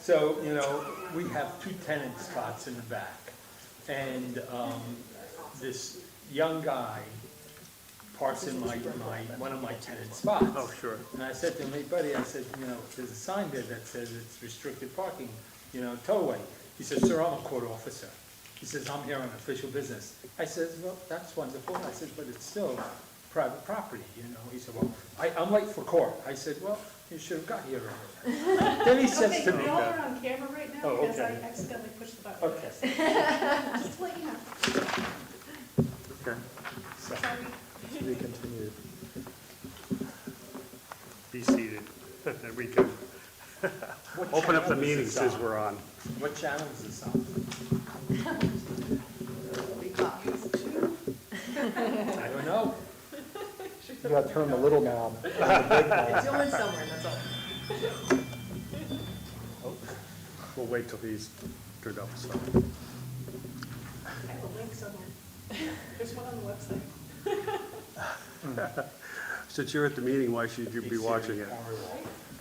So, we have two tenant spots in the back. And this young guy parks in one of my tenant spots. Oh, sure. And I said to him, hey buddy, I said, there's a sign there that says it's restricted parking, tollway. He says, sir, I'm a court officer. He says, I'm here on official business. I said, well, that's wonderful. I said, but it's still private property, He said, well, I'm late for court. I said, well, you should have got here earlier. Then he says to Okay, me, we all are on camera right now Oh, because I okay. accidentally pushed the button. okay, Just to let you know. Okay. so, Sorry. To be continued. Be seated, then we can what open up the channel is meeting this since on? we're on. What channel is this on? I don't know. You gotta turn the little knob. It's going somewhere, that's all. We'll wait till he's turned up, so. I have a link somewhere. There's one on the website. Since you're at the meeting, why should you be watching it?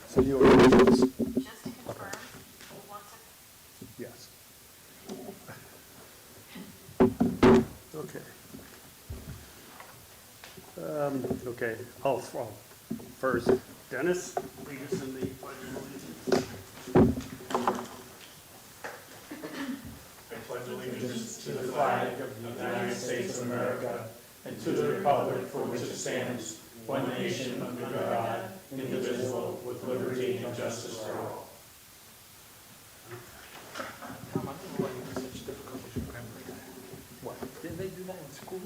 So you are this. Just to confirm, we'll want to Yes. Okay. Okay, first, Dennis, lead us in the pledge of allegiance. I pledge allegiance to the flag of the United States of America and to the republic for which it stands, one nation under God, indivisible, with liberty and justice for all. Tom, I don't know why you have such difficulty remembering that. What, didn't they do that in school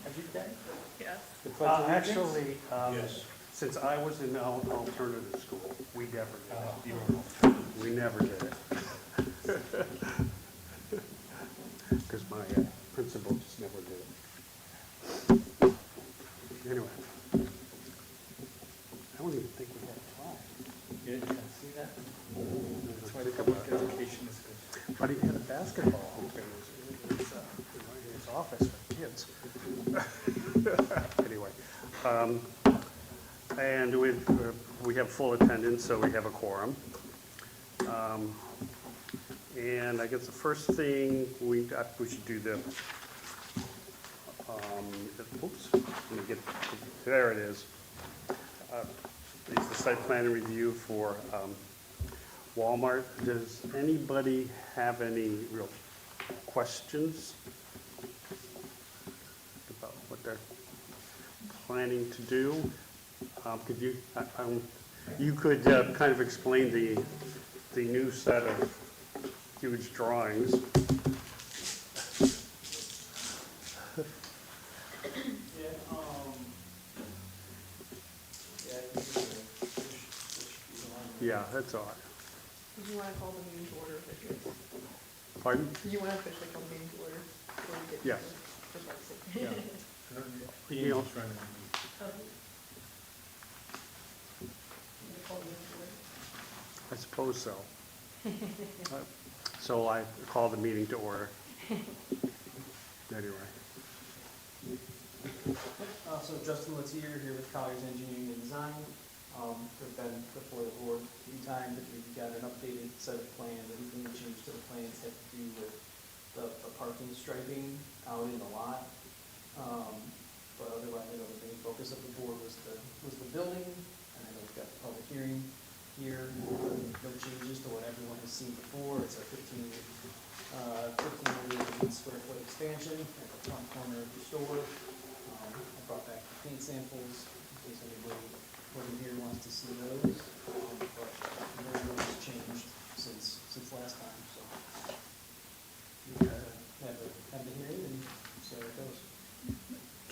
every day? Yes. The Pledge of Allegiance? Actually, Yes. since I was in alternative school, we never did it. Oh. We never did it. Because my principal just never did it. Anyway. I don't even think we had a flag. You didn't see that? That's why the Think public about it. education is good. But he had a basketball hoop in his office for kids. Anyway, and we have full attendance, so we have a quorum. And I guess the first thing we should do oops, let me get, there it is. It's the site plan review for Walmart. Does anybody have any real questions about what they're planning to do? Could you, you could kind of explain the new set of huge drawings. Yeah, that's all right. Did you want to call the meeting to order officially? Pardon? Did you want to officially call the meeting to order? before we get to Yes. the first part? Yeah. Ian's running on me. Call the meeting to order. I suppose so. So I call the meeting to order. Anyway. So Justin Lettier here with Colliers Engineering and Design. We've been before the board a few times, but we've got an updated set of plans. Everything we changed to the plans had to do with the parking striping out in the lot. But otherwise, the main focus of the board was the building, and I know we've got the public hearing here. No changes to what everyone has seen before. It's a 15 million square foot expansion at the front corner of the store. I brought back the paint samples in case anybody in here wants to see those. But very little has changed since last time, so. We have the hearing and see how it goes.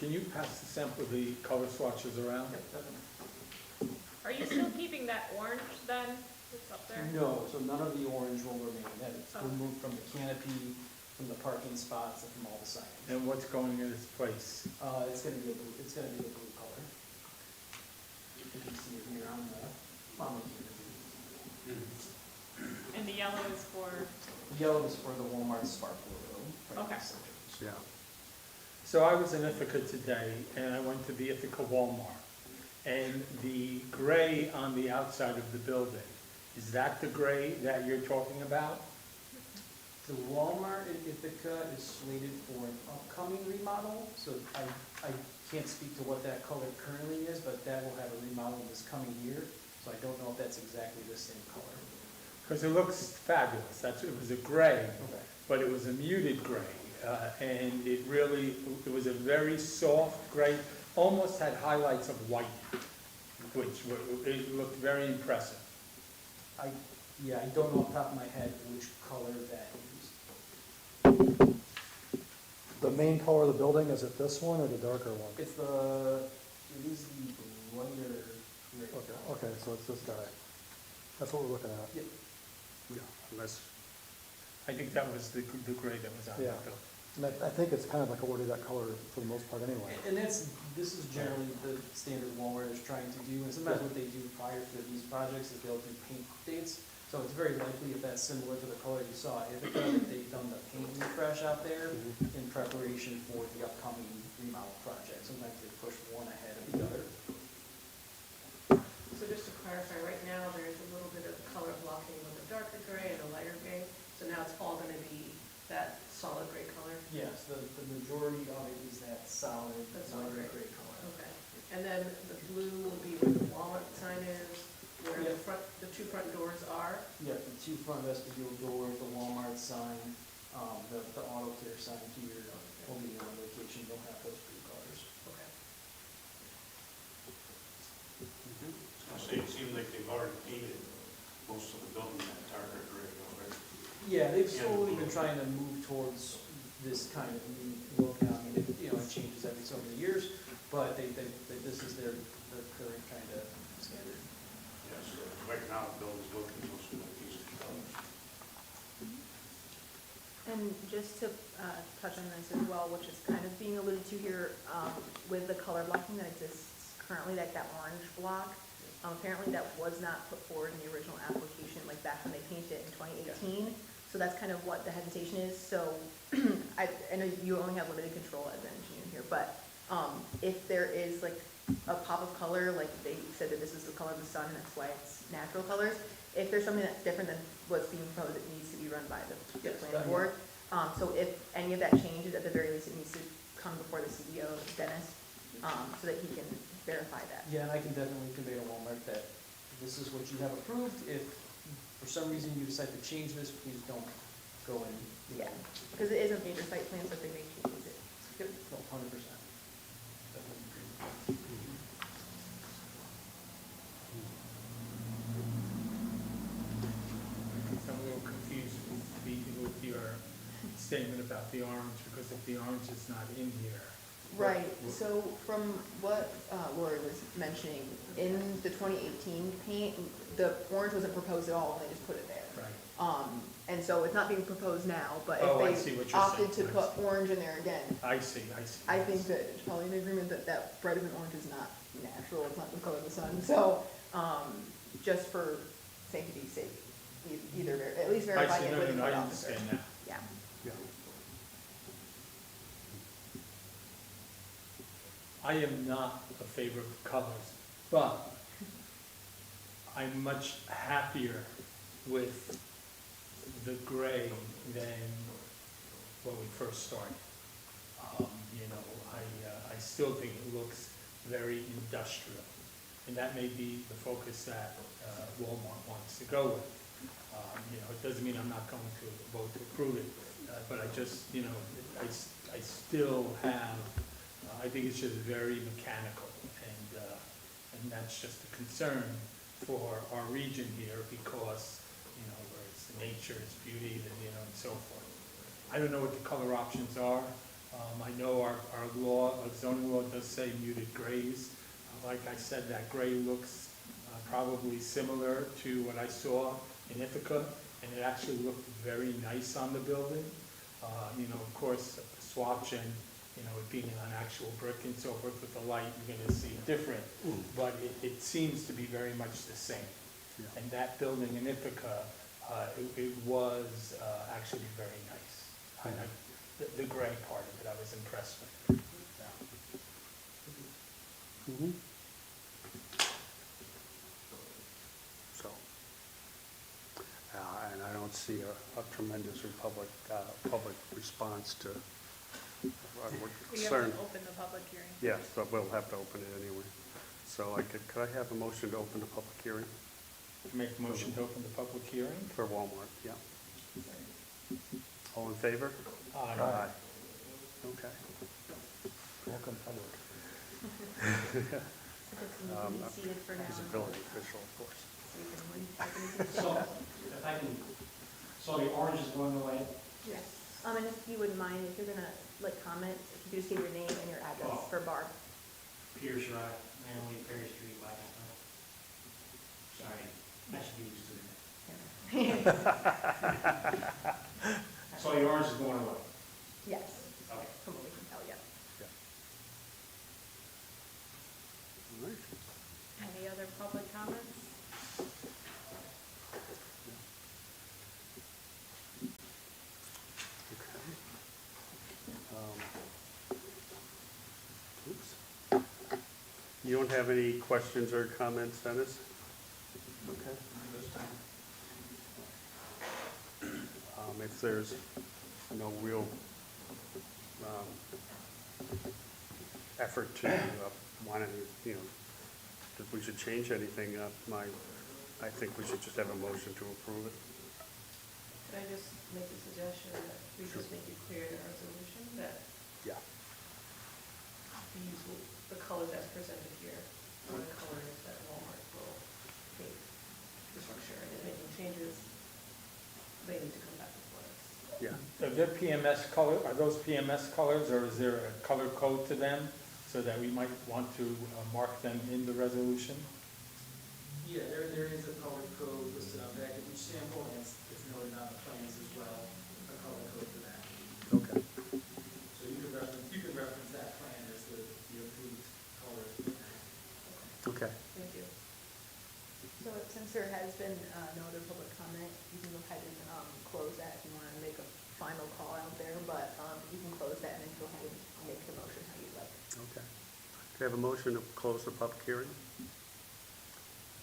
Can you pass the sample of the color swatches around? Yep, definitely. Are you still keeping that orange then, that's up there? No, so none of the orange will remain. That's removed from the canopy, from the parking spots, and from all the signage. And what's going in its place? It's gonna be a blue color. You can see it here on the canopy. And the yellow is for, The yellow is for the Walmart Spark logo. right in the Okay. center. Yeah. So I was in Ithaca today, and I went to the Ithaca Walmart. And the gray on the outside of the building Is that the gray that you're talking about? The Walmart in Ithaca is slated for an upcoming remodel, so I can't speak to what that color currently is, but that will have a remodel this coming year, so I don't know if that's exactly the same color. Because it looks fabulous. It was a gray, Okay. but it was a muted gray. And it was a very soft gray, almost had highlights of white, it looked very impressive. I don't know off the top of my head which color that is. The main color of the building, is it this one or the darker one? It is the lighter gray. Okay, so it's this guy. That's what we're looking at. Yep. Yeah, unless, I think that was the gray that was on Yeah. that building. And I think it's kind of like already that color for the most part anyway. And this is generally the standard Walmart is trying to do, and sometimes what they do prior to these projects is they'll do paint updates. So it's very likely if that's similar to the color you saw at Ithaca, that they've done the paint refresh out there in preparation for the upcoming remodel project. Sometimes they push one ahead of the other. So just to clarify, right now, there's a little bit of color blocking with the darker gray and the lighter gray, so now it's all gonna be that solid gray color? Yes, the majority of it is that solid, That's lighter all gray color. Okay, and then the blue will be where the Walmart sign is, where Yeah. the two front doors are. Yeah, the two front vestibule doors, the Walmart sign, the auto care sign here will be on location, they'll have those blue colors. Okay. I say, it seems like they've already painted most of the building that darker gray already. Yeah, they've slowly been trying to move towards this kind of new look. I mean, it changes every so many years, but this is their current kind of standard. Yeah, so right now, the building's looking mostly like these two colors. And just to touch on this as well, which is kind of being alluded to here, with the color blocking that exists currently, like that orange block, apparently that was not put forward in the original application, like back when they painted it in 2018. So that's kind of what the hesitation is. So I know you only have limited control as an engineer here, but if there is like a pop of color, like they said that this is the color of the sun and that's why it's natural colors, if there's something that's different than what's being proposed, it needs to be run by the Yes, planning board. So if any of that changes, at the very least, it needs to come before the CEO, Dennis, so that he can verify that. Yeah, and I can definitely convey to Walmart that this is what you have approved. If for some reason you decide to change this, please don't go and, Yeah, because it is a major site plan, so if they make changes, it. Yep, no, 100%. Definitely agree. I'm a little confused with your statement about the orange, because if the orange is not in here. Right, so from what Lori was mentioning, in the 2018 paint, the orange wasn't proposed at all, and they just put it there. Right, And so it's not being proposed now, but Oh, I if see what they you're opted to saying. I put orange in there again, I see. I think that it's probably an agreement that that bright of an orange is not natural, it's not the color of the sun. So, just for safety's sake, either, at least I verify see, it no, with the no, I code officer. understand now. Yeah. yeah. I am not a favor of colors, but I'm much happier with the gray than when we first started. I still think it looks very industrial, and that may be the focus that Walmart wants to go with. It doesn't mean I'm not going to vote to approve it, but I just, I still have, I think it's just very mechanical, and that's just a concern for our region here, because, where it's nature, it's beauty, and so forth. I don't know what the color options are. I know our zoning law does say muted grays. Like I said, that gray looks probably similar to what I saw in Ithaca, and it actually looked very nice on the building. Of course, the swatch and, it being an actual brick and so forth with the light, you're gonna see different, but it seems to be very much the same. Yeah. And that building in Ithaca, it was actually very nice. The gray part of it, I was impressed with. Yeah. Mhm. So, don't see a tremendous public response to our We have concern. to open the public hearing. Yes, but we'll have to open it anyway. So could I have a motion to open the public hearing Make a motion to open the public hearing. for Walmart? Yeah. All in favor? Aye. Okay. Welcome public. So just need to be seated for now. He's a building official, of course. So you can leave- I can leave the So, table. if I can, so the orange is going away? Yes. And if you wouldn't mind, if you're gonna, like, comment, if you could just give your name and your address Oh. for Barb. Peter Sherrod, Manly, Perry Street, Blackenstone. Sorry, I should be used to that. So the orange is going away? Yes, Okay. from what we can tell, yeah. All right. Any other public comments? Okay. Oops. You don't have any questions or comments, Dennis? Okay. If there's no real effort to want to, if we should change anything, I think we should just have a motion to approve it. Can I just make a suggestion that we just make it clear in our resolution that Yeah. the colors as presented here are the colors that Walmart will take the structure, and if making changes, they need to come back before us. Yeah. Are there PMS color, are those PMS colors, or is there a color code to them so that we might want to mark them in the resolution? Yeah, there is a color code listed on the back of each sample, and it's noted on the plans as well, a color code for that. Okay. So you can reference that plan as the approved color. Okay. Thank you. So since there has been no other public comment, you can go ahead and close that if you want to make a final call out there, but you can close that and then go ahead and make the motion how you'd like. Okay. Do you have a motion to close the public hearing?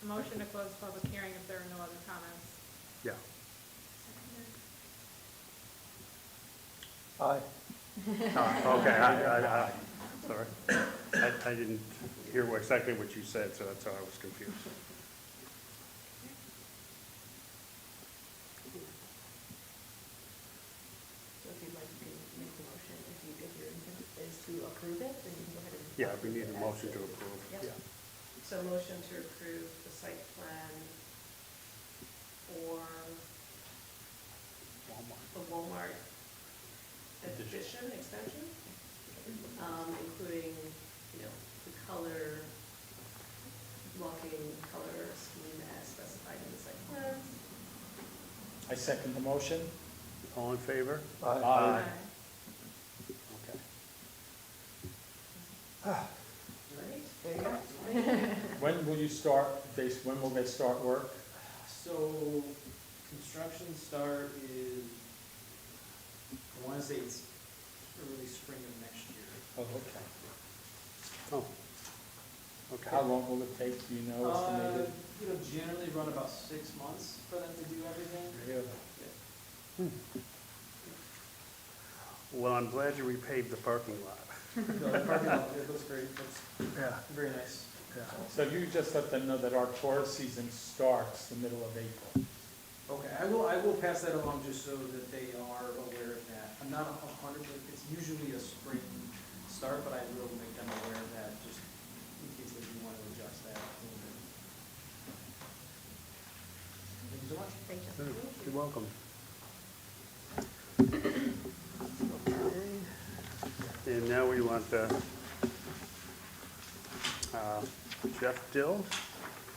Motion to close the public hearing if there are no other comments. Yeah. Aye. Okay, sorry. I didn't hear exactly what you said, so that's why I was confused. So if you'd like, you can make the motion. If your intent is to approve it, then you can go ahead and. Yeah, we need a motion to approve. Yep. Yeah. So motion to approve the site plan for Walmart. the Walmart addition, extension, including, the color, blocking color scheme as specified in the site plans. I second the motion. All in favor? Aye. Okay. Right? There you go. When will you start, when will they start work? So, construction start is, I want to say it's early spring of next year. Oh, okay. Oh. Okay. How long will it take, do you know, estimated? Generally run about 6 months for them to do everything. Really? Well, I'm glad you repaved the parking lot. No, the parking lot, it looks great, looks Yeah. very nice. Yeah. So you just let them know that our tourist season starts the middle of April. Okay, I will pass that along just so that they are aware of that. I'm not 100, it's usually a spring start, but I will make them aware of that, just in case they do want to adjust that a little bit. Thank you so much. Thank you. You're welcome. And now we want Jeff Dill,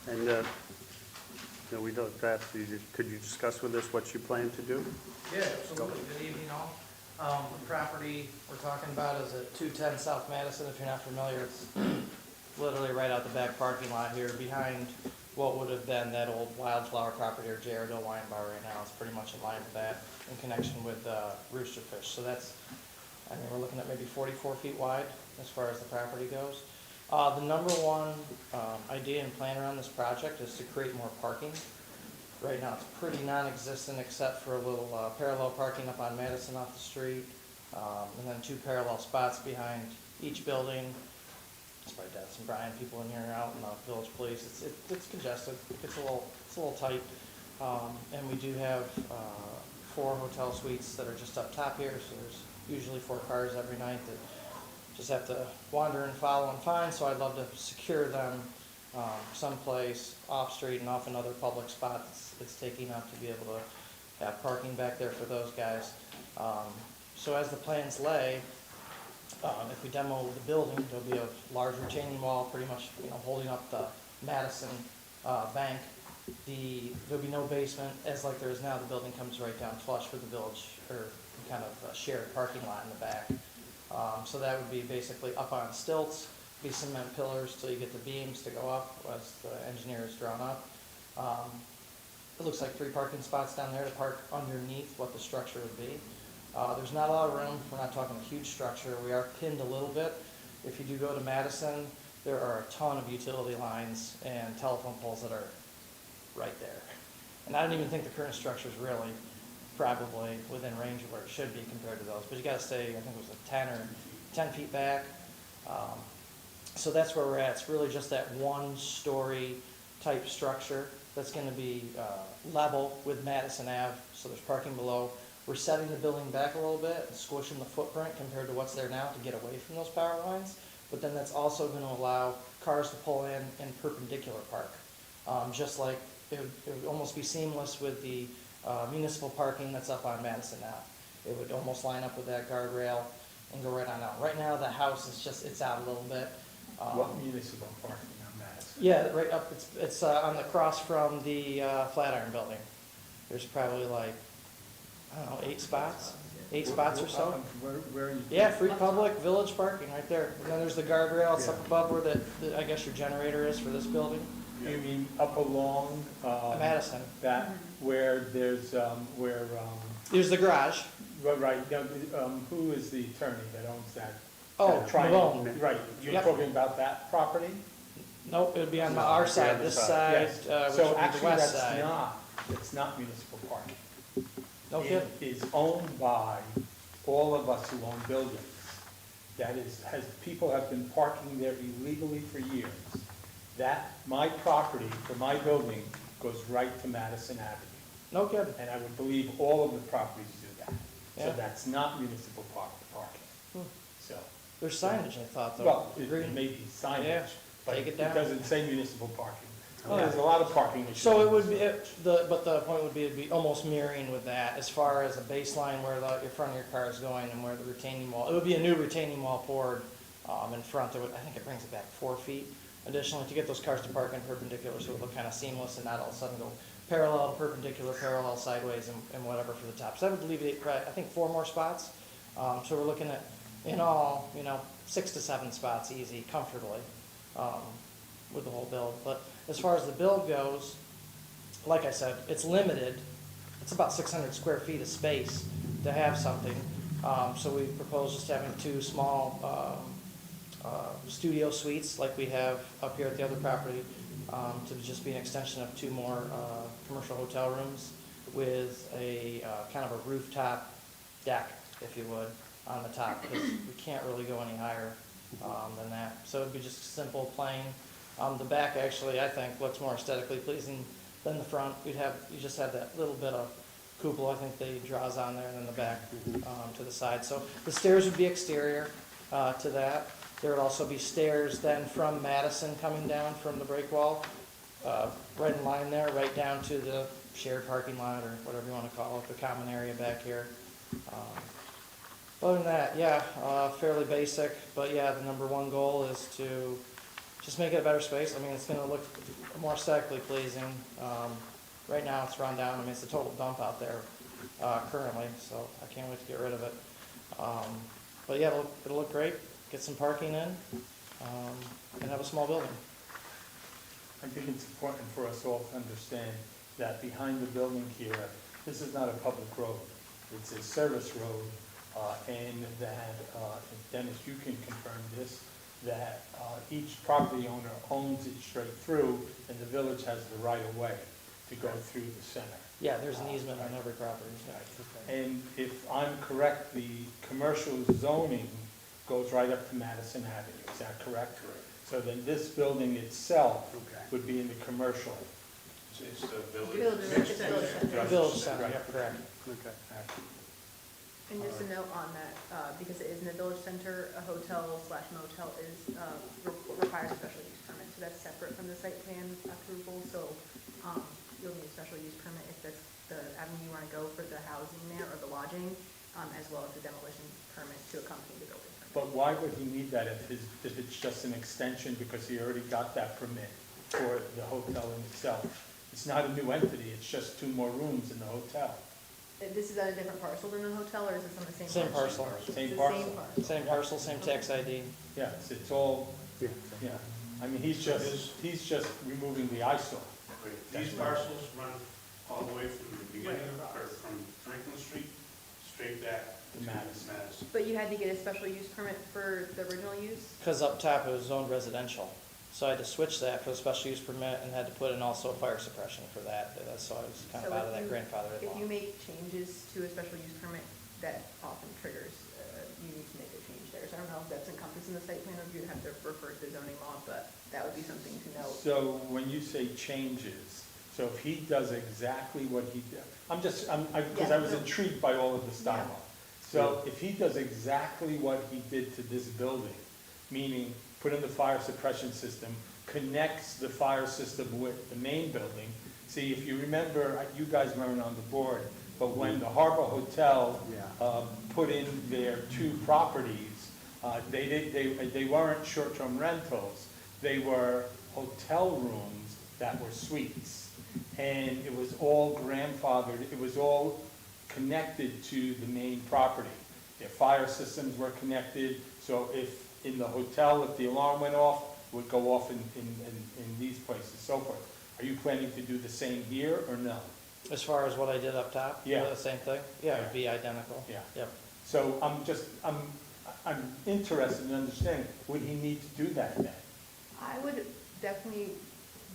and we don't have to, could you discuss with us what you plan to do? Yeah, absolutely. Good evening all. The property we're talking about is at 210 South Madison. If you're not familiar, it's literally right out the back parking lot here behind what would have been that old Wildflower property or Jaredville Wine Bar right now. It's pretty much in line with that in connection with Rooster Fish. So that's, we're looking at maybe 44 feet wide as far as the property goes. The number one idea and plan around this project is to create more parking Right now, it's pretty non-existent except for a little parallel parking up on Madison off the street, and then 2 parallel spots behind each building. It's probably Dennis and Brian, people in here and out, and the village police. It's congested. It's a little tight. And we do have 4 hotel suites that are just up top here, so there's usually 4 cars every night that just have to wander and follow and find, so I'd love to secure them someplace off-street and off another public spot that's taking up to be able to have parking back there for those guys. So as the plans lay, if we demo the building, there'll be a large retaining wall, pretty much, holding up the Madison Bank. There'll be no basement, as like there is now. The building comes right down flush with the village, or kind of a shared parking lot in the back. So that would be basically up on stilts, be cement pillars till you get the beams to go up as the engineer is drawn up. It looks like 3 parking spots down there to park underneath what the structure would be. There's not a lot of room. We're not talking a huge structure. We are pinned a little bit. If you do go to Madison, there are a ton of utility lines and telephone poles that are right there. And I don't even think the current structure is really probably within range of where it should be compared to those. But you gotta stay, I think it was a 10 feet back. So that's where we're at. It's really just that 1-story type structure that's gonna be level with Madison Ave, so there's parking below. We're setting the building back a little bit and squishing the footprint compared to what's there now to get away from those power lines. But then that's also gonna allow cars to pull in perpendicular park. Just like it would almost be seamless with the municipal parking that's up on Madison now. It would almost line up with that guardrail and go right on out. Right now, the house is just, it's out a little bit. What municipal parking on Madison? Yeah, right up, it's on the cross from the Flatiron Building. There's probably like, I don't know, 8 spots? 8 spots or so? Where are you? Yeah, free public village parking right there. And then there's the guardrail, it's up above where the, I guess your generator is for this building. You mean up along? Madison. That, where there's, There's the garage. right, now, who is the attorney that owns that? Oh, that triangle? Malone. Right, you're Yep. talking about that property? Nope, it would be on our side, this side, Yes. which So would be the actually, west that's side. it's not municipal parking. No It kidding. is owned by all of us who own buildings. That is, people have been parking there illegally for years. My property for my building goes right to Madison Avenue. No kidding. And I would believe all of the properties do that. Yeah. So that's not municipal parking. Hmm. So, There's signage, I thought, though. well, it Green. may be Yeah. signage, but Take it it down. doesn't say municipal parking. Oh, There's a lot of parking issues. So it would be, but the point would be, it'd be almost mirroring with that, as far as a baseline where your front of your car is going and where the retaining wall, it would be a new retaining wall poured in front. I think it brings it back 4 feet additionally to get those cars to park in perpendicular, so it would look kind of seamless and not all of a sudden go parallel, perpendicular, parallel, sideways, and whatever for the top. So that would alleviate, I think, 4 more spots. So we're looking at, in all, 6 to 7 spots easy, comfortably, with the whole build. But as far as the build goes, like I said, it's limited. It's about 600 square feet of space to have something. So we propose just having 2 small studio suites like we have up here at the other property, to just be an extension of 2 more commercial hotel rooms with a kind of a rooftop deck, if you would, on the top, because we can't really go any higher than that. So it'd be just simple, plain. The back actually, I think, looks more aesthetically pleasing than the front. You just have that little bit of cupola, I think, that draws on there, and then the back to the side. So the stairs would be exterior to that. There would also be stairs then from Madison coming down from the break wall, right in line there, right down to the shared parking lot, or whatever you want to call it, the common area back here. Other than that, yeah, fairly basic, but yeah, the number 1 goal is to just make it a better space. I mean, it's gonna look more aesthetically pleasing. Right now, it's run down. I mean, it's a total dump out there currently, so I can't wait to get rid of it. But yeah, it'll look great. Get some parking in, and have a small building. I think it's important for us all to understand that behind the building here, this is not a public road. It's a service road, and that, Dennis, you can confirm this, that each property owner owns it straight through, and the village has the right of way. to go through the center. Yeah, there's an easement on every property. And if I'm correct, the commercial zoning goes right up to Madison Avenue, is that correct? Correct. So then this building itself Okay. would be in the commercial. It's the village. Village, it's a village center. Village center, yeah, correct. Okay. And just a note on that, because it is in a village center, a hotel slash motel is, requires a special use permit, so that's separate from the site plan approval, so, you'll need a special use permit if that's the avenue you wanna go for the housing there or the lodging, as well as the demolition permit to accompany the building permit. But why would he need that if it's just an extension, because he already got that permit for the hotel in itself? It's not a new entity, it's just 2 more rooms in the hotel. This is on a different parcel than the hotel, or is this on the same? Same parcel. It's Same the parcel. same parcel. Same parcel, same tax ID. Yes, it's all, Yeah. yeah. I mean, he's just removing the eyesore. These parcels run all the way from the beginning of, or from Franklin Street, straight back To to Madison. Madison. But you had to get a special use permit for the original use? Because up top it was zoned residential. So I had to switch that for the special use permit and had to put in also fire suppression for that. So I was kind of So out of if that you- grandfathered If you law. make changes to a special use permit, that often triggers, you need to make a change there. So I don't know if that's encompassed in the site plan, or if you'd have to refer to zoning law, but that would be something to note. So when you say changes, so if he does exactly what he did, because I was Yeah. intrigued by all of this dialogue. So if he does exactly what he did to this building, meaning put in the fire suppression system, connects the fire system with the main building. See, if you remember, you guys weren't on the board, but when the Harbor Hotel put in their 2 properties, they weren't short-term rentals, they were hotel rooms that were suites. And it was all grandfathered, it was all connected to the main property. Their fire systems were connected, so if in the hotel, if the alarm went off, it would go off in these places, so forth. Are you planning to do the same here, or no? As far as what I did up top? Yeah. The same thing? Yeah, it'd be identical. Yeah. Yep. So I'm interested in understanding, would he need to do that then? I would definitely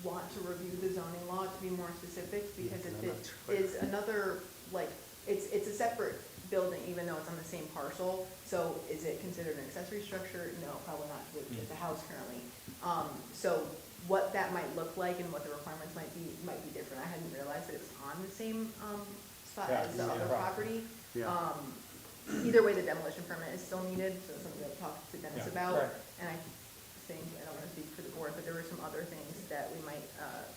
want to review the zoning law to be more specific, because if it is another, like, it's a separate building, even though it's on the same parcel. So is it considered an accessory structure? No, probably not, because it's a house currently. So what that might look like and what the requirements might be different. I hadn't realized that it was on the same, spot Yeah, as the yeah. other property. Yeah. Either way, the demolition permit is still needed, so it's something I'll talk to Dennis Yeah. about. Right. And I think, I don't want to speak for the board, but there were some other things that we might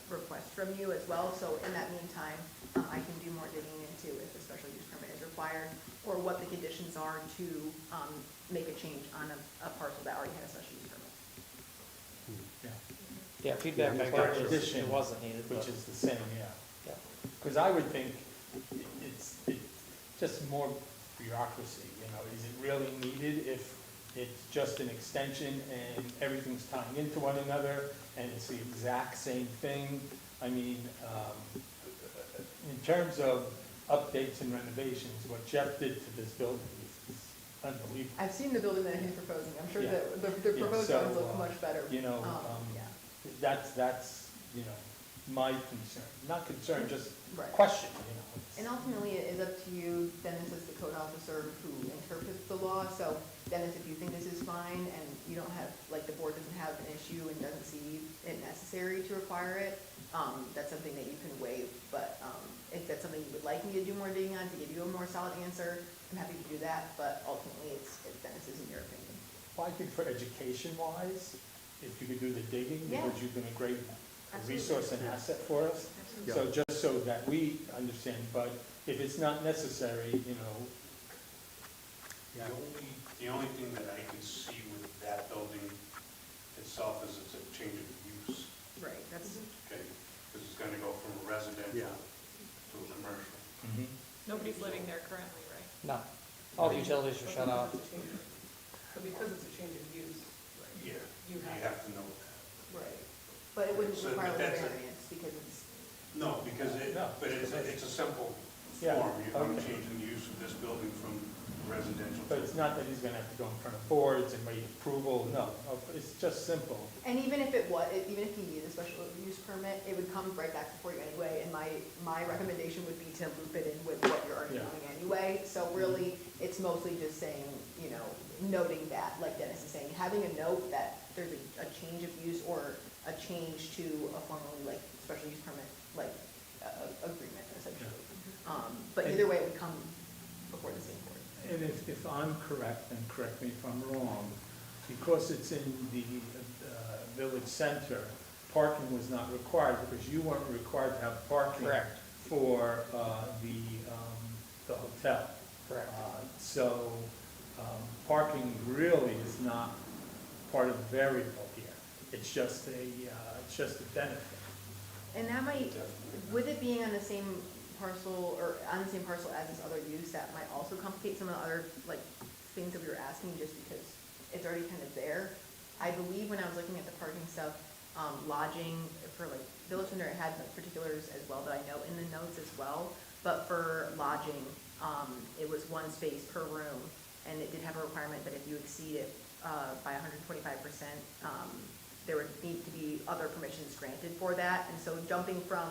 request from you as well. So in that meantime, I can do more digging into if a special use permit is required, or what the conditions are to make a change on a parcel that already had a special use permit. Yeah. Yeah, feedback I Or got was addition, it wasn't needed, Which but, is the same, yeah. yeah. Because I would think it's just more bureaucracy, is it really needed if it's just an extension and everything's tying into one another and it's the exact same thing? I mean, in terms of updates and renovations, what Jeff did to this building is unbelievable. I've seen the building that he's proposing. I'm sure Yeah. that the Yeah, proposed so, ones look much better. You know, Yeah, that's my concern, not concern, just right. question, And ultimately, it is up to you, Dennis is the code officer who interprets the law, so Dennis, if you think this is fine and you don't have, like, the board doesn't have an issue and doesn't see it necessary to require it, that's something that you can waive, but, if that's something you would like me to do more digging on to give you a more solid answer, I'm happy to do that, but ultimately, it's Dennis's in your opinion. Well, I think for education-wise, if you could do the digging, Yeah. because you've been a great Absolutely. resource and asset for us. Absolutely. So just so that we understand, but if it's not necessary, The only thing that I can see with that building itself is it's a change of use, Right, that's, okay? Because it's gonna go from a residential Yeah. to a commercial. Nobody's living there currently, right? No, all the utilities are shut off. So because it's a change of use, Yeah, you you have, have to know that. right, but it wouldn't So, require but the that's a- variance, because it's, No, because No. but it's a simple Yeah, form. I'm okay. changing the use of this building from residential But to. it's not that he's gonna have to go in front of boards and wait approval, no, it's just simple. And even if even if he needed a special use permit, it would come right back before you anyway, and my recommendation would be to loop it in with what you're already Yeah. doing anyway. So really, it's mostly just saying, you know, noting that, like Dennis is saying, having a note that there's a change of use or a change to a formally, like, special use permit, like, agreement essentially. But either way, it would come before the same board. And if I'm correct, and correct me if I'm wrong, because it's in the village center, parking was not required, because you weren't required to have parking Correct. for the hotel. Correct. So, parking really is not part of the variable here. It's just a benefit. And that might, with it being on the same parcel, or on the same parcel as this other use, that might also complicate some of the other, like, things that we were asking, just because it's already kind of there. I believe when I was looking at the parking stuff, lodging for like Village Center, it had like particulars as well that I know in the notes as well. But for lodging, it was one space per room, and it did have a requirement that if you exceed it by 125%, there would need to be other permissions granted for that. And so jumping from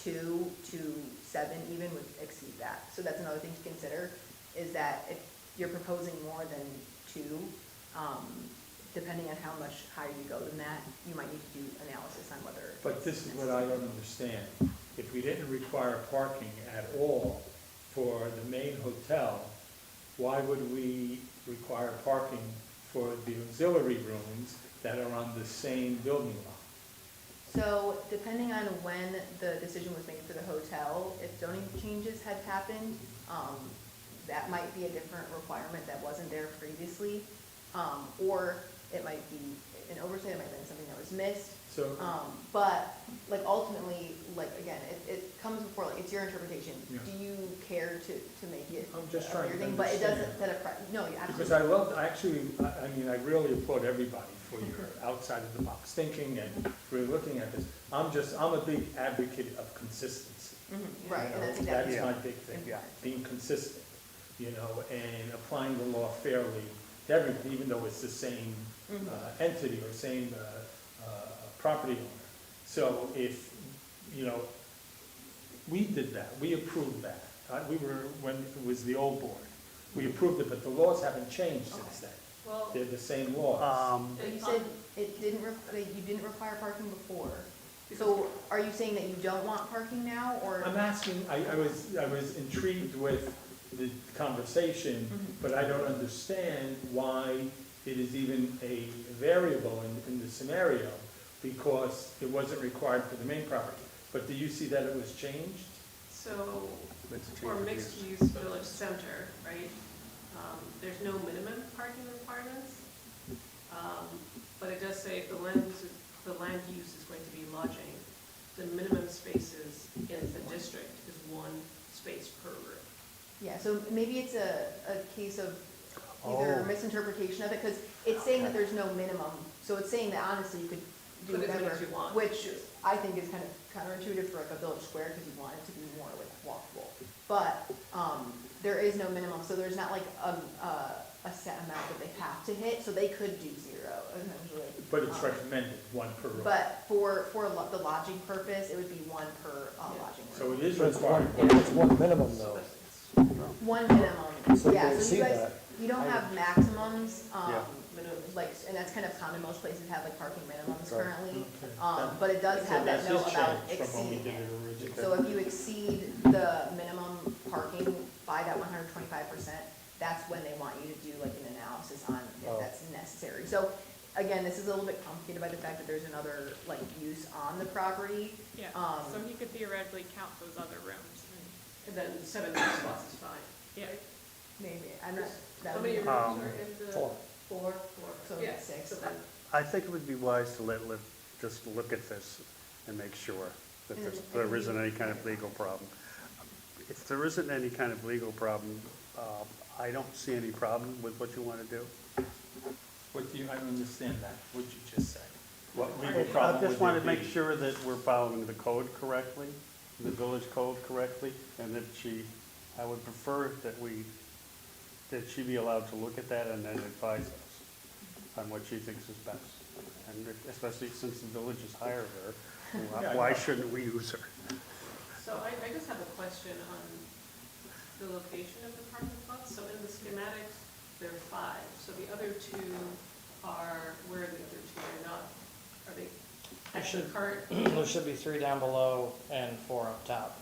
2 to 7 even would exceed that. So that's another thing to consider, is that if you're proposing more than 2, depending on how much higher you go than that, you might need to do analysis on whether. But this is what I don't understand. If we didn't require parking at all for the main hotel, why would we require parking for the auxiliary rooms that are on the same building lot? So depending on when the decision was made for the hotel, if zoning changes had happened, that might be a different requirement that wasn't there previously. Or it might be an oversight, it might have been something that was missed. So, But like ultimately, like again, it comes before, like, it's your interpretation. Yeah. Do you care to make it I'm just a trying weird to thing? But it doesn't understand. set a, no, you because absolutely. I mean, I really applaud everybody for your outside of the box thinking and really looking at this. I'm a big advocate of consistency. Mhm, right, You and know, that's exactly. That's my big thing, Yeah. being consistent, you know, and applying the law fairly to everyone, even though it's the same Mhm. entity or same property owner. So if, you know, we did that, we approved that. We were, when it was the old board, we approved it, but the laws haven't changed since then. Well, They're the same laws. But you said it didn't, that you didn't require parking before. So are you saying that you don't want parking now, or? I'm asking, I was intrigued with the conversation, but I don't understand why it is even a variable in the scenario, because it wasn't required for the main property. But do you see that it was changed? So, Let's change for the mixed-use village center, right, there's no minimum parking requirements. But it does say if the land use is going to be lodging, the minimum spaces in the district is 1 space per room. Yeah, so maybe it's a case of either Oh. misinterpretation of it, because it's saying that there's no minimum. So it's saying that honestly you could do Put as many whatever, as you want. which I think is kind of counterintuitive for like a village square, because you want it to be more like walkable. But, there is no minimum, so there's not like a set amount that they have to hit, so they could do 0 essentially. But it's recommended, 1 per room. But for the lodging purpose, it would be 1 per lodging So room. it is But it's one, required. it's one minimum though. 1 minimum, So yeah, they so see you guys, that. you don't have maximums, Yeah. like, and that's kind of common, most places have like parking minimums Right. currently. Okay. But it does So have that that's note just about changed from when we exceeding did it. it originally. So if you exceed the minimum parking by that 125%, that's when they want you to do like an analysis on if Oh. that's necessary. So again, this is a little bit complicated by the fact that there's another like use on the property. yeah, Um, so he could theoretically count those other rooms. And then 7 spots is fine. Yeah, Maybe, I'm not, that How would many be, rooms are in the? 4. 4? So Yeah, 6. so then, I think it would be wise to just look at this and make sure that there isn't any kind of legal problem. If there isn't any kind of legal problem, I don't see any problem with what you want to do. What do you, I don't understand that, what you just said. What I legal problem just would want there to make be? sure that we're following the code correctly. the village code correctly, and that I would prefer that she be allowed to look at that and then advise us on what she thinks is best. And especially since the village has hired her, why shouldn't we use her? So I just have a question on the location of the parking spots. So in the schematics, there are 5. So the other 2 are, where are the other 2? They're not, are they actually current? There should be 3 down below and 4 up top.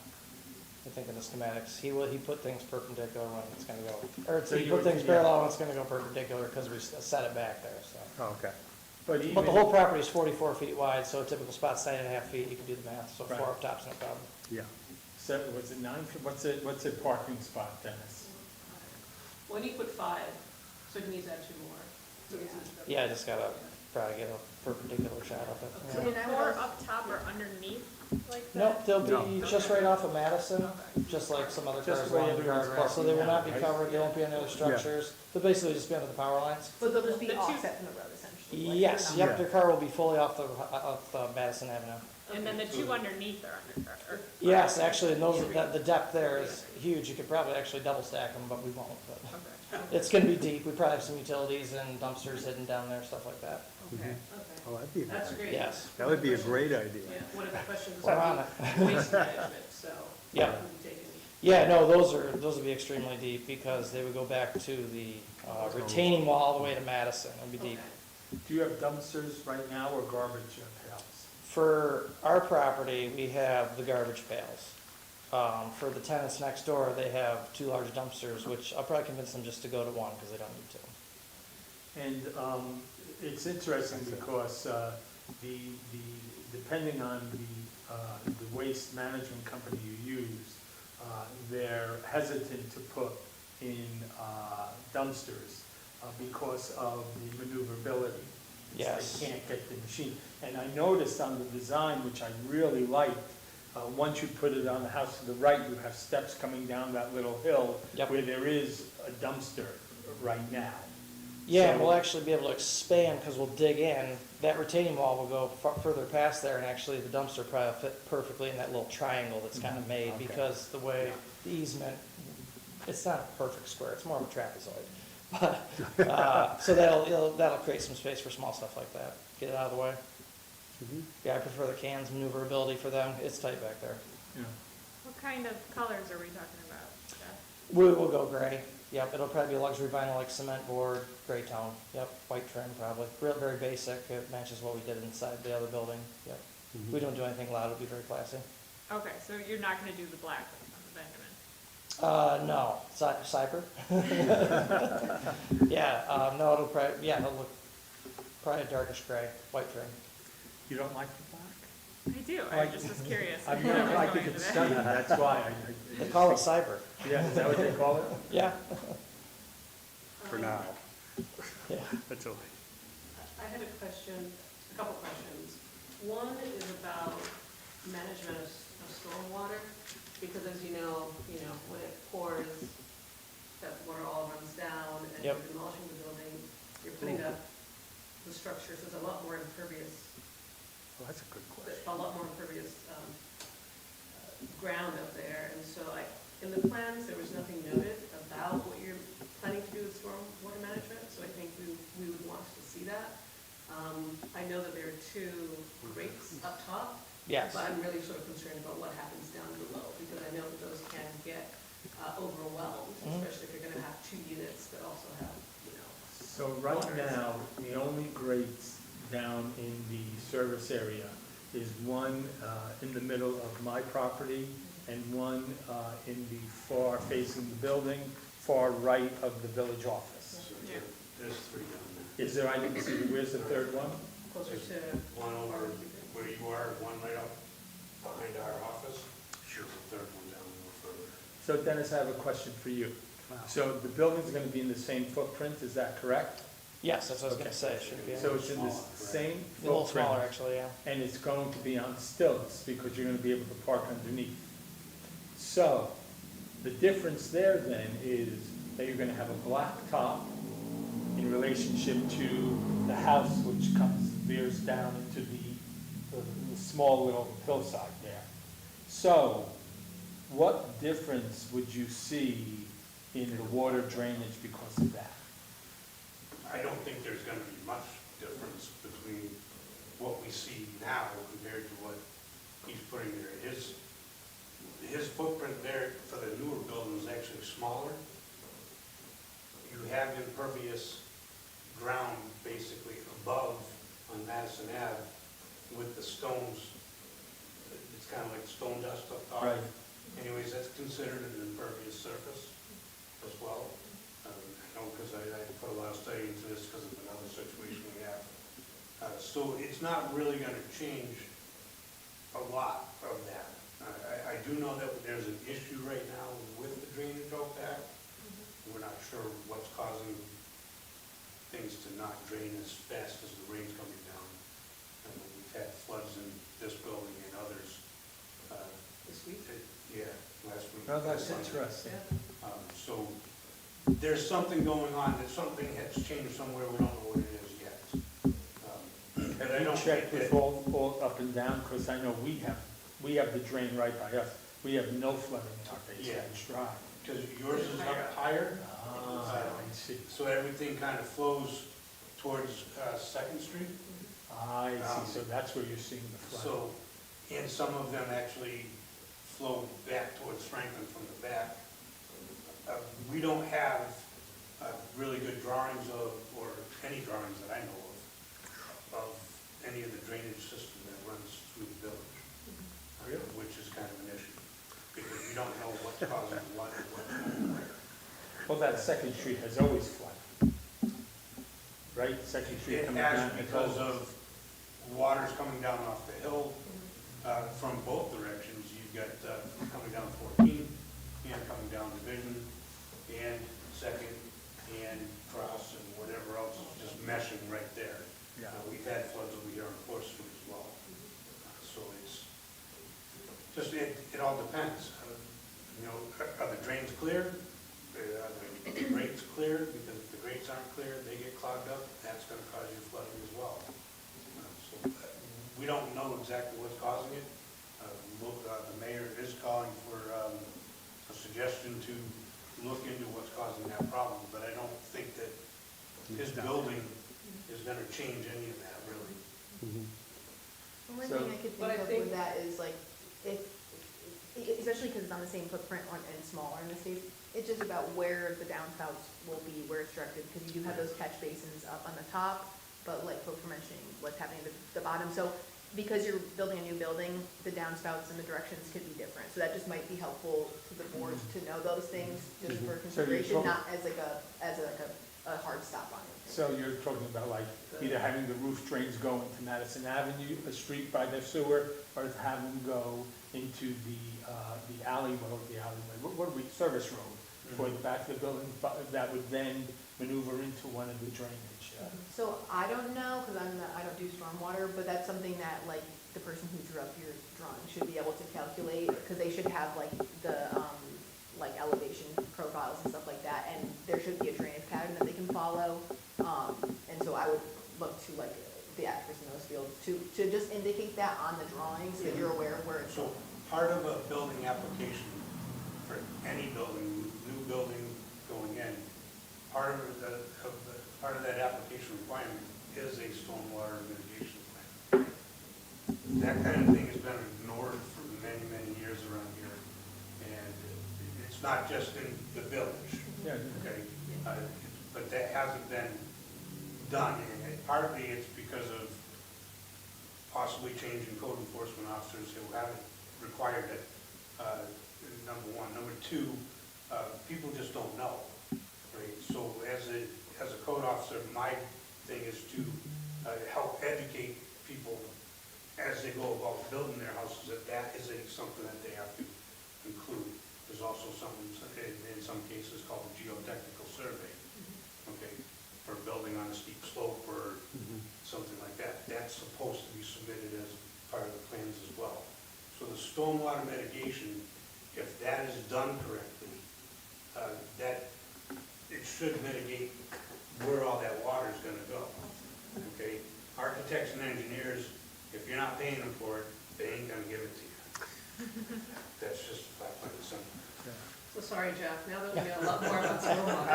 I think in the schematics, he put things perpendicular when it's gonna go, or So he you put would- things parallel when it's gonna go perpendicular, because we set it back there, so. Oh, okay. But But even, the whole property is 44 feet wide, so a typical spot's 9.5 feet, you can do the math, so 4 Right. up top's no problem. Yeah. so was it 9, what's a parking spot, Dennis? When you put 5, so it needs to add 2 more. So it's- Yeah, I just gotta probably get a perpendicular shot of it. So yeah. then I would Or also- up top or underneath, like that? Nope, they'll be No. just right off of Madison, just like some other Just cars where along the everyone's guardrail, so they will not be parking now, right? covered, they won't be on other structures, they'll basically just be under the power lines. But they'll just be The two- offset from the road essentially. like Yes, they're yep, their car will be fully off the Madison Avenue. And then the 2 underneath are or Yes, actually, and those, the depth there is huge, you could probably actually double stack them, but we won't, but Okay. it's gonna be deep, we probably have some utilities and dumpsters hidden down there, stuff like that. Okay, okay. Oh, that'd be a That's good great. idea. Yes. That would be a great idea. Yeah, one of the questions was We're on it. waste management, so. Yeah. that would be taken. Yeah, no, those would be extremely deep, because they would go back to the retaining wall all the way to Madison, it would be deep. Okay. Do you have dumpsters right now or garbage pails? For our property, we have the garbage pails. For the tenants next door, they have 2 large dumpsters, which I'll probably convince them just to go to 1, because they don't need to. And it's interesting because depending on the waste management company you use, they're hesitant to put in dumpsters because of the maneuverability. Yes. They can't get the machine. And I noticed on the design, which I really liked, once you put it on the house to the right, you have steps coming down that little hill Yep. where there is a dumpster right now. Yeah, So- we'll actually be able to expand, because we'll dig in, that retaining wall will go further past there, and actually the dumpster probably will fit perfectly in that little triangle that's kind of made, Okay. because the way the easement, it's not a perfect square, it's more of a trapezoid. But, so that'll create some space for small stuff like that, get it out of the way. Yeah, I prefer the cans, maneuverability for them, it's tight back there. Yeah. What kind of colors are we talking about? Jeff? We'll go gray, yep, it'll probably be a luxury vinyl like cement board, gray tone, yep, white trim probably, very basic, it matches what we did inside the other building, yep. We don't do anything loud, it'll be very classy. Okay, so you're not gonna do the black on the Benjamin? No, Cyber? Yeah, no, it'll probably, yeah, it'll look probably a darkish gray, white trim. You don't like the black? I do, I I like- just was curious. I've what never, was I going think into it's that. stunning, that's why. I They just call it think- Cyber, Yeah, is that what they call it? yeah, For now. yeah. Until I had a couple questions. One is about management of stormwater, because as you know, when it pours, that water all runs down, and you're Yep. demolishing the building, you're putting up the structure, so it's a lot more impervious, Well, that's a good question. a lot more impervious ground up there, and so in the plans, there was nothing noted about what you're planning to do with stormwater management, so I think we would want to see that. I know that there are 2 grates up top, Yes, but I'm really sort of concerned about what happens down below, because I know that those can get overwhelmed, especially if you're gonna have 2 units that also have, So right now, the only grates down in the service area is one in the middle of my property and one in the far facing the building, far right of the village office. Yeah. There's 3 down Is there, I didn't see, where's the third one? closer to. there. One over where you are, one right up behind our office. Sure. The third one down a little further. So Dennis, I have a question for you. So the building's gonna be in the same footprint, is that correct? yes, that's what I was gonna say, it should be a So it's in the same little smaller, footprint, actually, yeah. and it's going to be on stilts, because you're gonna be able to park underneath. So, the difference there then is that you're gonna have a black top in relationship to the house, which veers down into the small little hillside there. So, what difference would you see in the water drainage because of that? I don't think there's gonna be much difference between what we see now compared to what he's putting there. His footprint there for the newer building is actually smaller. You have impervious ground basically above on Madison Ave with the stones. It's kind of like stone dust up top. Right. Anyways, that's considered an impervious surface as well. I know because I put a lot of study into this because of another situation we have. So it's not really going to change a lot of that. I do know that there's an issue right now with the drainage out back. We're not sure what's causing things to not drain as fast as the rain's coming down. We've had floods in this building and others. This week? Yeah, last week. Oh, that's interesting. So there's something going on, that something has changed somewhere, we don't know what it is yet. And I Have you don't checked think with that, all up and down, because I know we have the drain right by us. We have no flooding in our basement, it's dry. because yours is up higher, Ah, I see. so everything kind of flows towards Second Street. I see, so that's where you're seeing the flooding. So, and some of them actually flow back towards Franklin from the back. We don't have really good drawings of, or any drawings that I know of any of the drainage system that runs through the village, which is kind of an issue, because we don't know what's causing what and what's going where. Well, that Second Street has always flooded, right? Second Street It coming down. has because of water's coming down off the hill from both directions. You've got coming down 14 and coming down Division and Second and Cross and whatever else is just meshing right there. Yeah. We've had floods over here on Fourth Street as well. So it's just, it all depends. Are the drains clear? Are the grates clear? Because if the grates aren't clear, they get clogged up, that's gonna cause you flooding as well. So we don't know exactly what's causing it. The mayor is calling for a suggestion to look into what's causing that problem, but I don't think that his building is gonna change any of that, really. One So- thing I could But I think of think- with that is like, if, especially because it's on the same footprint and smaller in the state, it's just about where the downspouts will be, where it's directed, because you do have those catch basins up on the top, but like folks were mentioning, what's happening at the bottom. So because you're building a new building, the downspouts and the directions could be different. So that just might be helpful to the board to know those things, just for So you're consideration, talking- not as a hard stop on it. So you're talking about like either having the roof drains go into Madison Avenue, a street by the sewer, or have them go into the alleyway, what are we, service road for the back of the building, that would then maneuver into one of the drainage. So I don't know, because I don't do stormwater, but that's something that like the person who drew up your drawing should be able to calculate, because they should have like the, like elevation profiles and stuff like that, and there should be a drainage pattern that they can follow. And so I would look to like the experts in those fields to just indicate that on the drawing, so that you're aware of where it's So part of a building application for any building, new building going in, part of that application requirement is a stormwater mitigation plan. That kind of thing has been ignored for many, many years around here. And it's not just in the village, Yeah, okay? But that hasn't been done, and partly it's because of possibly changing code enforcement officers who haven't required it, number one. Number two, people just don't know, right? So as a code officer, my thing is to help educate people as they go about building their houses, that is something that they have to include. There's also something, in some cases, called a geotechnical survey, okay, for building on a steep slope or something like that. That's supposed to be submitted as part of the plans as well. So the stormwater mitigation, if that is done correctly, that it should mitigate where all that water is gonna go, okay? Architects and engineers, if you're not paying them for it, they ain't gonna give it to you. That's just a fact, like I said. So sorry, Jeff, now that we know a lot more about stormwater.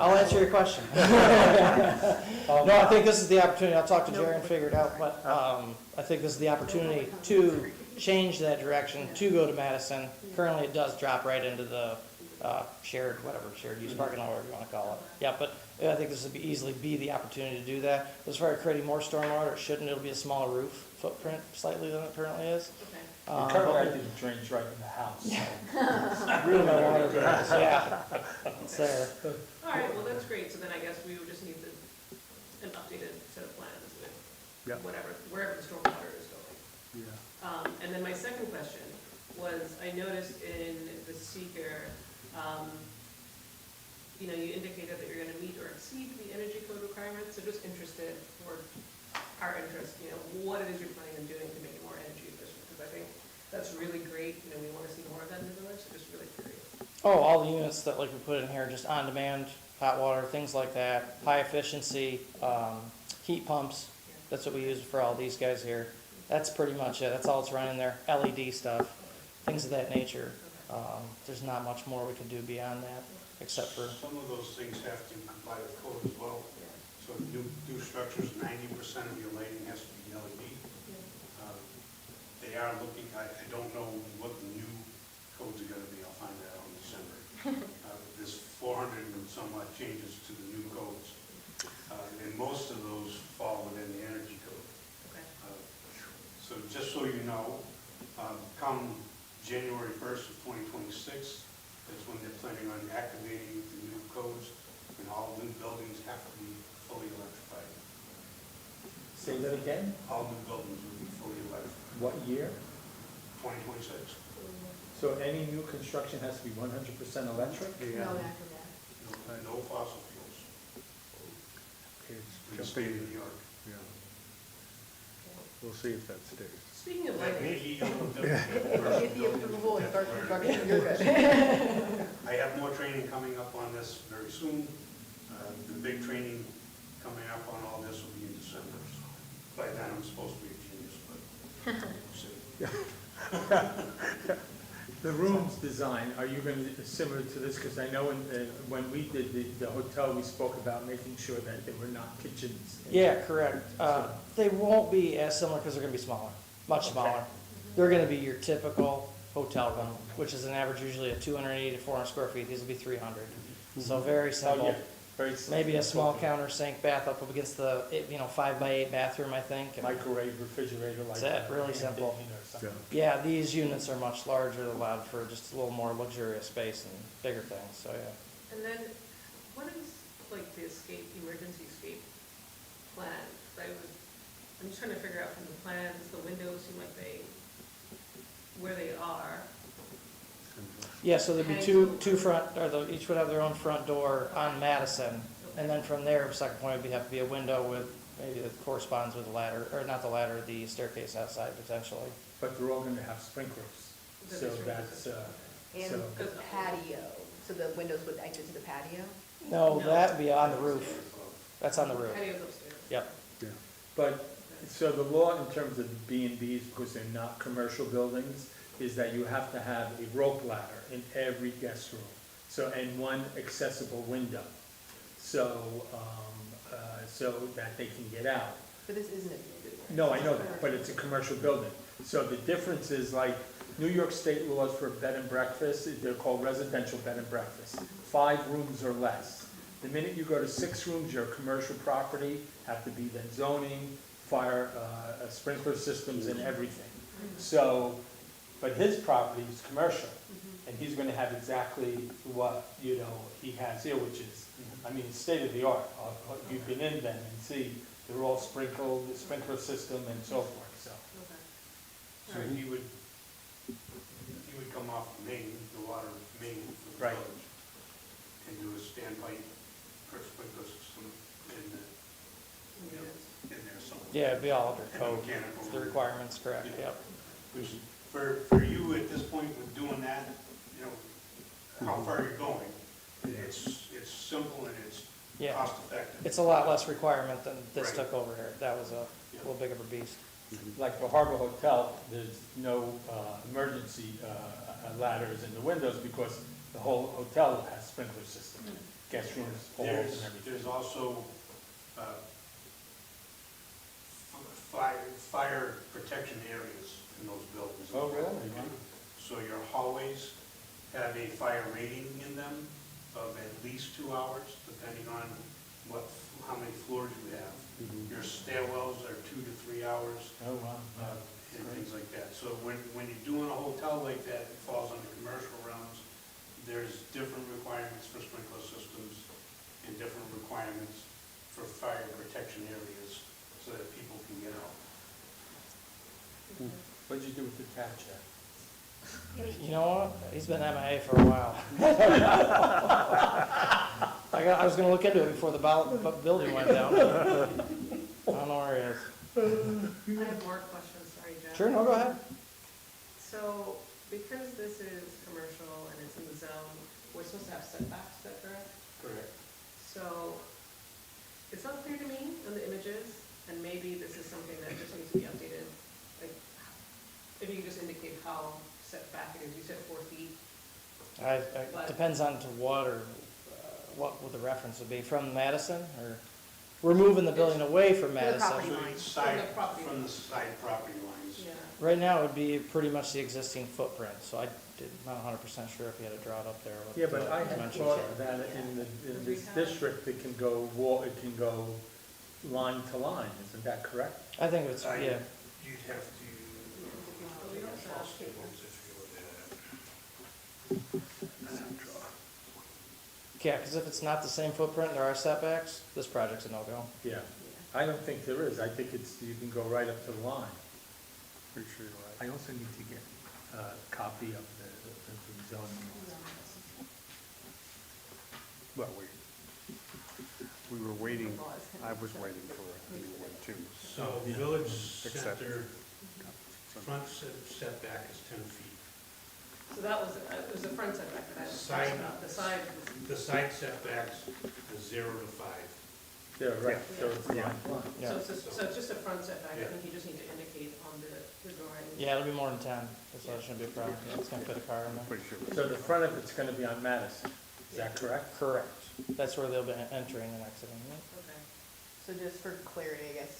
I'll answer your question. No, I think this is the opportunity, I'll talk to Jerry and figure it out, but I think this is the opportunity to change that direction, to go to Madison. Currently, it does drop right into the shared use parking lot, whatever you want to call it. Yeah, but I think this would easily be the opportunity to do that. As far as creating more stormwater, it shouldn't, it'll be a smaller roof footprint slightly than it currently is. Okay. Currently, I think it drains right in the house. Really, my water drains, yeah, it's there. All right, well, that's great, so then I guess we would just need an updated set of plans Yeah. with wherever the stormwater is going. Yeah. And then my second question was, I noticed in the seeker, you indicated that you're gonna meet or exceed the energy code requirements, so just interested for our interest, what it is you're planning on doing to make it more energy efficient, because I think that's really great, we wanna see more of that in the village, so just really curious. Oh, all the units that like we put in here, just on-demand, hot water, things like that, high efficiency, heat pumps, that's what we use for all these guys here. That's pretty much it, that's all it's running there, LED stuff, things of that nature. There's not much more we can do beyond that, except for, Some of those things have to comply with code as well. So new structures, 90% of your lighting has to be LED. They are looking, I don't know what the new codes are gonna be, I'll find that out in December. There's 400 and some odd changes to the new codes. And most of those fall within the energy code. Okay. So just so you know, come January 1st of 2026, that's when they're planning on activating the new codes, and all new buildings have to be fully electrified. Say that again? All new buildings will be fully electrified, What year? 2026. So any new construction has to be 100% electric? No, after that. No fossil fuels. It's In the just state a- of New York. yeah. We'll see if that stays. Speaking of That lighting, may be a little Get different. the approval and start construction, you're good. I have more training coming up on this very soon. The big training coming up on all this will be in December. By then, I'm supposed to be a genius, but we'll see. The rooms design, are you going to, similar to this, because I know when we did the hotel, we spoke about making sure that there were not kitchens. yeah, correct. They won't be as similar because they're gonna be smaller, much smaller. They're gonna be your typical hotel room, which is an average usually of 280 to 400 square feet. These will be 300. So very Oh, simple. yeah, very simple. Maybe a small counter sink bath up against the, 5x8 bathroom, I think. and- Microwave, refrigerator, like That's it, that. really simple. Or something. Yeah, these units are much larger, allowed for just a little more luxurious space and bigger things, so yeah. and then, what is, like, the emergency escape plan? I'm just trying to figure out from the plans, the windows seem like where they are. Yeah, so there'd be two front, each would have their own front door on Madison. And then from there, second point would have to be a window with, maybe that corresponds with the ladder, or not the ladder, the staircase outside potentially. But they're all going to have sprinklers, Is so that the that's, And so, the patio, so the windows would exit to the patio? No, No. that'd be on the roof. That's on the roof. Patio's upstairs. Yep. but, so the law in terms of B&Bs, because they're not commercial buildings, is that you have to have a rope ladder in every guest room, so, and one accessible window, so, so that they can get out. But this isn't a. No, I know that, but it's a commercial building. So the difference is like New York State laws for bed and breakfast, they're called residential bed and breakfast, 5 rooms or less. The minute you go to 6 rooms, your commercial property, have to be then zoning, fire, sprinkler systems and everything. So, but his property is commercial, and he's gonna have exactly what, he has here, which is, I mean, state of the art. You've been in them and see, they're all sprinkled, the sprinkler system and so forth, so. Okay. So he would come off Main, the water main for the Right. village, and do a standpipe for sprinkler system in there somewhere. Yeah, it'd be all under And code, mechanical. the requirements, correct, Yeah. yep. Which, for you at this point with doing that, how far you're going, it's simple and it's Yeah. cost effective. It's a lot less requirement than this Right. took over here. That was a little big of a beast. Like for Harbor Hotel, there's no emergency ladders in the windows because the whole hotel has sprinkler system, guest rooms, halls and everything. There's also fire protection areas in those buildings. Oh, really? So your hallways have a fire rating in them of at least 2 hours, depending on how many floors you have. Your stairwells are 2 to 3 hours, Oh, wow. and things like that. So when you're doing a hotel like that, it falls under commercial realms. There's different requirements for sprinkler systems and different requirements for fire protection areas so that people can get out. What'd you do with the cat check? You know what? He's been MIA for a while. I was gonna look into it before the building went down. I don't know where he is. I have more questions, sorry, Jeff. Sure, no, go ahead. So, because this is commercial and it's in the zone, we're supposed to have setbacks, is that correct? Correct. So, it's not clear to me on the images, and maybe this is something that just needs to be updated. Like, if you could just indicate how set back it is, you said 4 feet. It depends on to what or what would the reference would be, from Madison, or we're moving the building away from The Madison. property So line. it's side, From the property from the side property lines. Yeah. Right now, it would be pretty much the existing footprint, so I'm not 100% sure if you had to draw it up there. what Yeah, but the I had dimensions thought are. that in this district, it can go line to line, isn't that correct? I think it's, I- yeah, You'd have to, We don't have tables. yeah, because if it's not the same footprint, there are setbacks, this project's a no-go. Yeah. I don't think there is. I think you can go right up to the line. Pretty sure you're right. I also need to get a copy of the zoning. Well, we were waiting, I was waiting for a new one too. So village Except- center front setback is 10 feet. So that was, it was the front setback that I was Side. talking about, the side was. The side setbacks is 0 to 5. Yeah, right, so Yeah. it's line Yeah. to line. Yeah. So it's just a front setback, I Yeah. think you just need to indicate on the drawing. Yeah, it'll be more than 10, so that shouldn't be a problem. Yeah, it's gonna fit a car in there. Pretty sure. So the front of it's gonna be on Madison, is that correct? Correct. That's where they'll be entering and exiting. Okay. So just for clarity, I guess,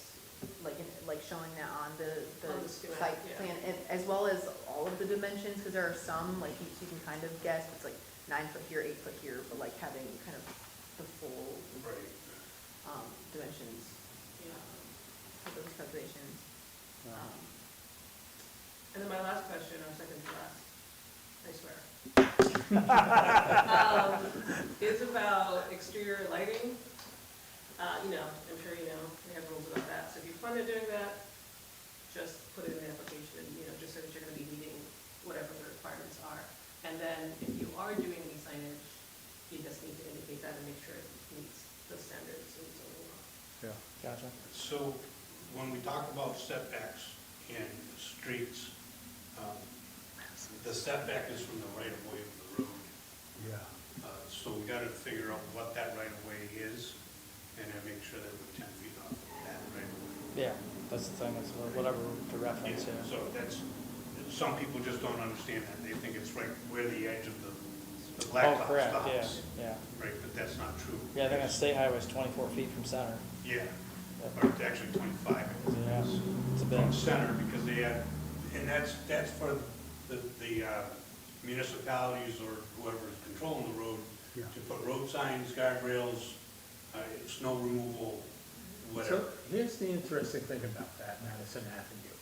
like showing that on On the the schematic, site yeah. plan, and as well as all of the dimensions, because there are some, like, you can kind of guess, it's like 9 foot here, 8 foot here, but like having kind of the full, Right. dimensions, Yeah. for those calculations. And then my last question, or second to last, I swear. Is about exterior lighting. I'm sure you know, we have rules about that. So if you plan on doing that, just put it in the application, just so that you're gonna be meeting whatever the requirements are. And then if you are doing any signage, you just need to indicate that and make sure it meets the standards and so on. Yeah. Gotcha. So when we talk about setbacks in streets, the setback is from the right of way of the road. Yeah. So we gotta figure out what that right of way is and then make sure that we're 10 feet off of that right of way. Yeah, that's the thing, it's whatever to reference, yeah. So some people just don't understand that. They think it's right where the edge of the Oh, blacktop correct, stops. yeah, yeah. Right, but that's not true. Yeah, I think a state highway is 24 feet from center. Yeah, or it's actually 25, I think it Yeah, is. it's a bit. From center, because they have, and that's for the municipalities or whoever is controlling the road, Yeah. to put road signs, guardrails, snow removal, whatever. So here's the interesting thing about that Madison Avenue.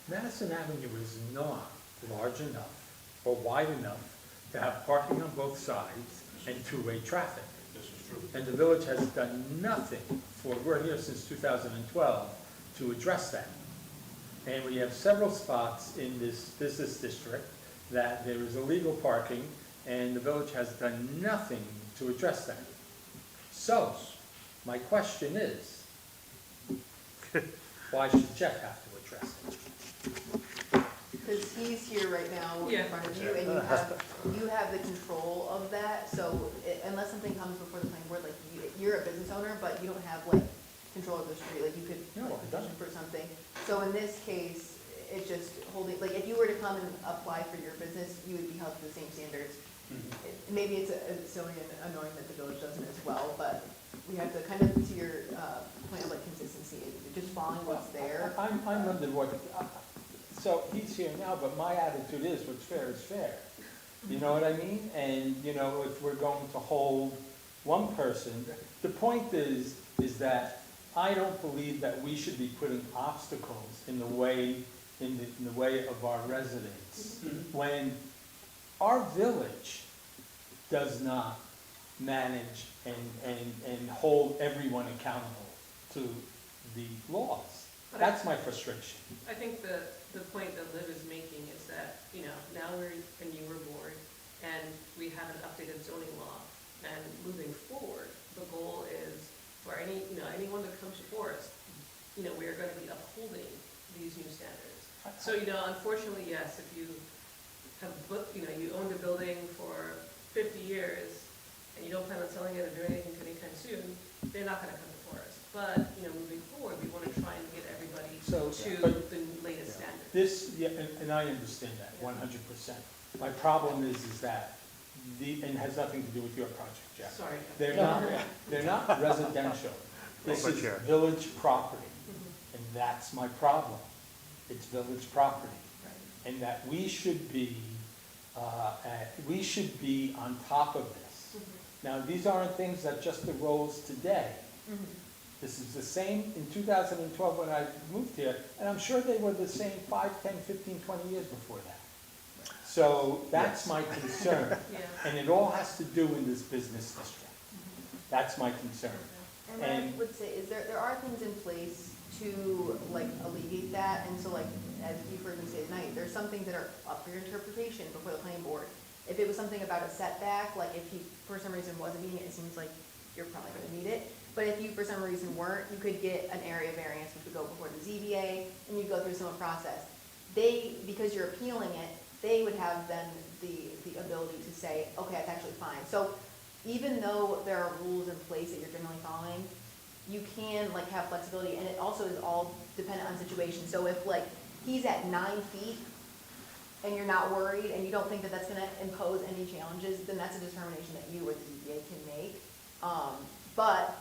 Madison Avenue is not large enough or wide enough to have parking on both sides and two-way traffic. This is true. And the village has done nothing we're here since 2012, to address that. And we have several spots in this business district that there is illegal parking, and the village has done nothing to address that. So, my question is, why should Jeff have to address it? Because he's here right now Yeah. in front of you, and you have the control of that, so unless something comes before the planning board, like, you're a business owner, but you don't have, like, control of the street, like you could No, like, it doesn't. petition for something. So in this case, it's just holding, like, if you were to come and apply for your business, you would be held to the same standards. Maybe it's silly and annoying that the village doesn't as well, but we have to kind of, to your point of like consistency, just following what's there. I'm under what, so he's here now, but my attitude is what's fair is fair. You know what I mean? And, you know, if we're going to hold one person, the point is that I don't believe that we should be putting obstacles in the way, in the way of our residents. When our village does not manage and hold everyone accountable to the laws. That's my frustration. I think the point that Liv is making is that, you know, now we're a newer board and we have an updated zoning law. And moving forward, the goal is for anyone that comes before us, you know, we are going to be upholding these new standards. So, you know, unfortunately, yes, if you have, you owned a building for 50 years and you don't plan on selling it or doing anything anytime soon, they're not going to come before us. But, you know, moving forward, we want to try and get everybody to the latest standard. This, yeah, and I understand that 100%. My problem is that and has nothing to do with your project, Jack. Sorry. They're not residential. This is Chair. village property, and that's my problem. It's village property. Right. And that we should be on top of this. Now, these aren't things that just arose today. This is the same in 2012 when I moved here, and I'm sure they were the same 5, 10, 15, 20 years before that. So that's my concern. Yeah. And it all has to do in this business district. That's my concern. And what I would say is there are things in place to like alleviate that, and so like, as you've heard me say tonight, there's some things that are up for your interpretation before the planning board. If it was something about a setback, like if you for some reason wasn't meeting it, it seems like you're probably gonna meet it. But if you for some reason weren't, you could get an area variance, which would go before the ZBA, and you'd go through some process. Because you're appealing it, they would have then the ability to say, okay, that's actually fine. So even though there are rules in place that you're generally following, you can like have flexibility, and it also is all dependent on situation. So if like he's at 9 feet and you're not worried and you don't think that that's gonna impose any challenges, then that's a determination that you or the ZBA can make. But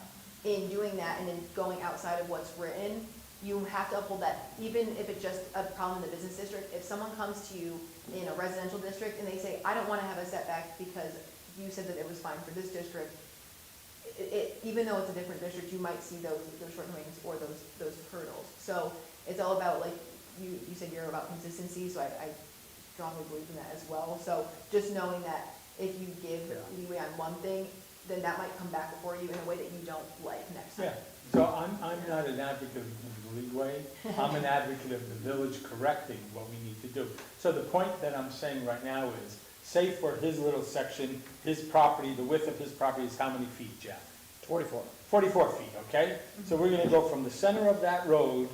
in doing that and in going outside of what's written, you have to uphold that, even if it's just a problem in the business district. If someone comes to you in a residential district and they say, I don't want to have a setback because you said that it was fine for this district, even though it's a different district, you might see those shortcomings or those hurdles. So it's all about, like, you said you're about consistency, so I strongly believe in that as well. So just knowing that if you give leeway on one thing, then that might come back before you in a way that you don't like next time. Yeah, so I'm not an advocate of the leeway. I'm an advocate of the village correcting what we need to do. So the point that I'm saying right now is, say for his little section, his property, the width of his property is how many feet, Jeff? 44. 44 feet, okay? So we're gonna go from the center of that road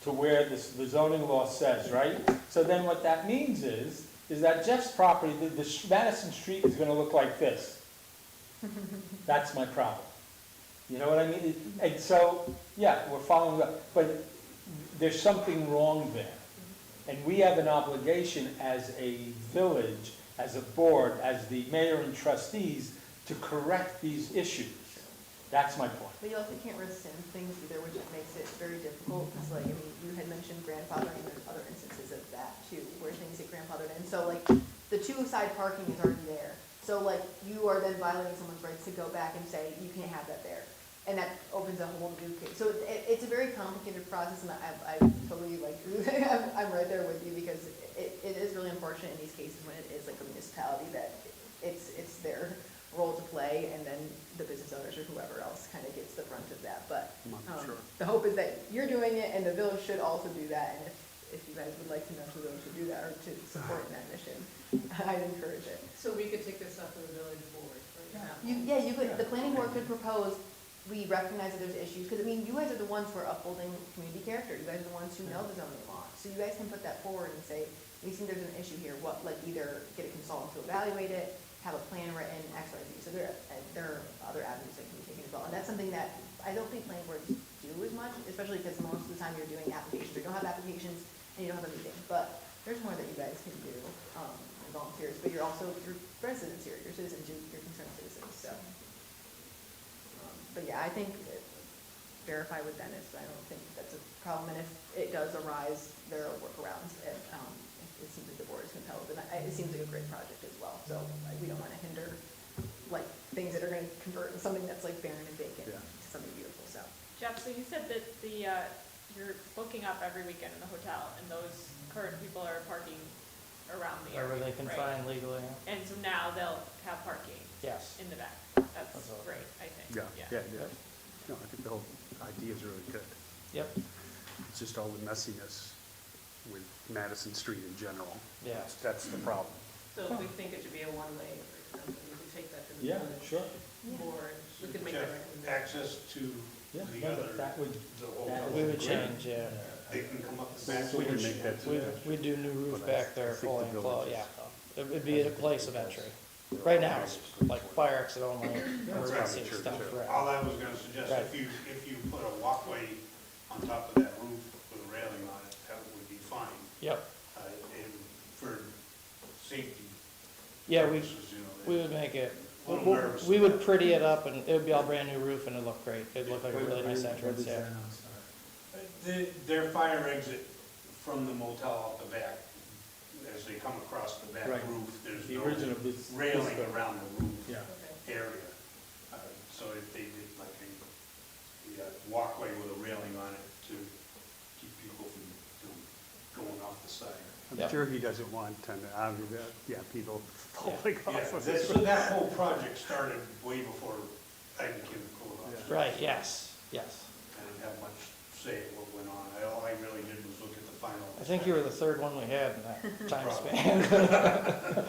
to where the zoning law says, right? So then what that means is that Jeff's property, the Madison Street is gonna look like this. That's my problem. You know what I mean? And so, yeah, we're following up, but there's something wrong there. And we have an obligation as a village, as a board, as the mayor and trustees, to correct these issues. That's my point. But you also can't rescind things either, which makes it very difficult, because like, I mean, you had mentioned grandfathering, and there's other instances of that too, where things get grandfathered in. So like, the two-side parking is already there. So like, you are then violating someone's rights to go back and say, you can't have that there. And that opens a whole new case. So it's a very complicated process, and I totally like, I'm right there with you, because it is really unfortunate in these cases when it is like a municipality that it's their role to play, and then the business owners or whoever else kind of gets the brunt of that. But Sure. the hope is that you're doing it, and the village should also do that. And if you guys would like to know if the village should do that or to support in that mission, I'd encourage it. So we could take this up to the village board, for example. You could, the planning board could propose, we recognize that there's issues, because I mean, you guys are the ones who are upholding community character, you guys are the ones who know the zoning law. So you guys can put that forward and say, we think there's an issue here, what, like either get a consultant to evaluate it, have a plan written, X, Y, Z. So there are other avenues that can be taken as well. And that's something that I don't think planning boards do as much, especially because most of the time you're doing applications, or you don't have applications, and you don't have a meeting, but there's more that you guys can do, and volunteers, but you're also, your residents here, your citizens, your concerned citizens, so. But yeah, I think verify with Dennis, I don't think that's a problem, and if it does arise, there are workarounds, if it seems like the board is compelled, and it seems like a great project as well, so like, we don't wanna hinder, like, things that are gonna convert in something that's like barren and vacant Yeah. to something beautiful, so. Jeff, so you said that you're booking up every weekend in the hotel, and those current people are parking around the area, Wherever they can right? find legally, And so now they'll have parking yes. in the back. That's That's all. great, I think. Yeah. No, I think the whole idea is really good. Yep, It's just all the messiness with Madison Street in general. yeah. That's the problem. So if we think it should be a one-way, for example, we could take that to the Yeah, village sure. board, we could make that Jeff, recommendation. access to Yeah, the no, other, that would, the whole, that We would Great. change, yeah. they can come up the back. So We can make that We'd do new roof But I back there, think the fully enclosed, village yeah. It would be a place of entry. Right now, it's like fire exit only, emergency True, stuff, true. right. All I was gonna suggest, Right. if you put a walkway on top of that roof with a railing on it, that would be fine. Yep, And for safety yeah, purposes, we would make it, A little nervous. we would pretty it up, and it would be all brand new roof, and it'd look great. It'd look like a really nice What entrance, is yeah. that? I'm sorry. Their fire exit from the motel out the back, as they come across the back Right. roof, there's The no original railing around the roof Yeah. Okay. area. So if they did like a walkway with a railing on it to keep people from, going off the side. I'm Yep. sure he doesn't want people falling Yeah, off of it. so that whole project started way before I became the code officer. Right, yes, yes. I didn't have much say in what went on. All I really did was look at the final. I think you were the third one we had in that time Probably. span.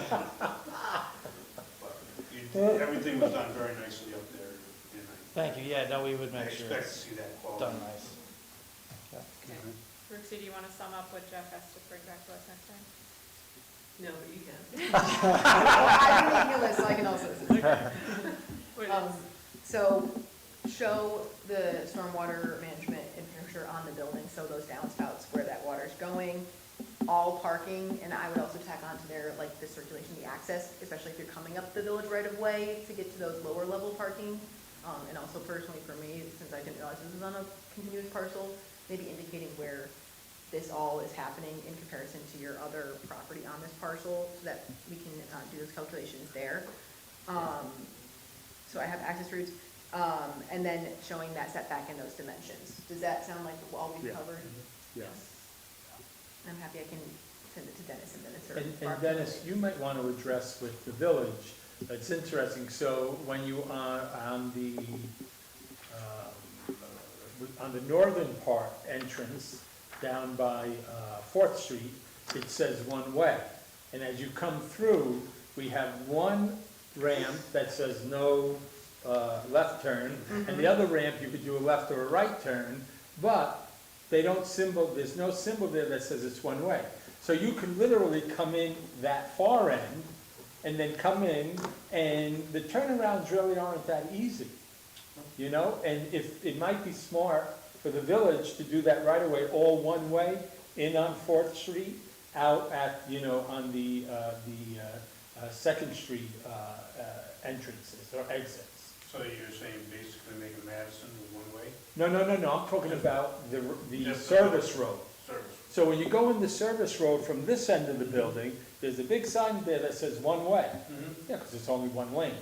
But everything was done very nicely up there, and Thank you, yeah, no, we would I make sure expect to it's see that quality. done nice. Yeah. Okay. Rixie, do you want to sum up what Jeff has to bring back to us next time? No, but you can. I'm making a list, so I can also assist. What Um, is- So, show the stormwater management infrastructure on the building, so those downspouts where that water's going, all parking, and I would also tack onto there, like, the circulation, the access, especially if you're coming up the village right of way to get to those lower level parking. And also personally for me, since I didn't realize this was on a continuous parcel, maybe indicating where this all is happening in comparison to your other property on this parcel, so that we can do those calculations there. So I have access routes, and then showing that setback in those dimensions. Does that sound like all we've Yeah. covered? Yeah. I'm happy I can send it to Dennis and Dennis or. And Barb. Dennis, you might want to address with the village, it's interesting, so when you are on the northern part entrance, down by Fourth Street, it says one way. And as you come through, we have one ramp that says no left turn, and the other ramp, you could do a left or a right turn, but they don't there's no symbol there that says it's one way. So you can literally come in that far end, and then come in, and the turnarounds really aren't that easy, you know? And if, it might be smart for the village to do that right away, all one way, in on Fourth Street, out at, on the Second Street entrances or exits. So you're saying basically make a Madison one way No, I'm talking about the Just service road. service? So when you go in the service road from this end of the building, there's a big sign there that says one way. Yeah, because it's only one lane.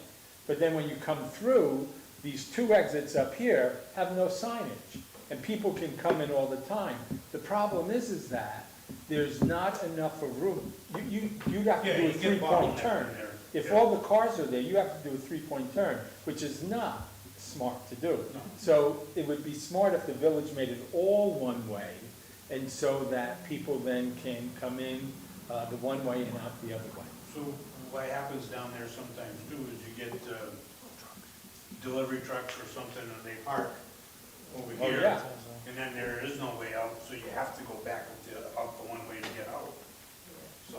But then when you come through, these two exits up here have no signage, and people can come in all the time. The problem is that there's not enough of room. You'd have to Yeah, do a you get three-point bottleneck turn. in there. If Yeah. all the cars are there, you have to do a three-point turn, which is not smart to do. No. So it would be smart if the village made it all one way, and so that people then can come in the one way and out the other way. So what happens down there sometimes too is you get delivery trucks or something and they park over Oh, here. yeah. And then there is no way out, so you have to go back out the one way to get out. So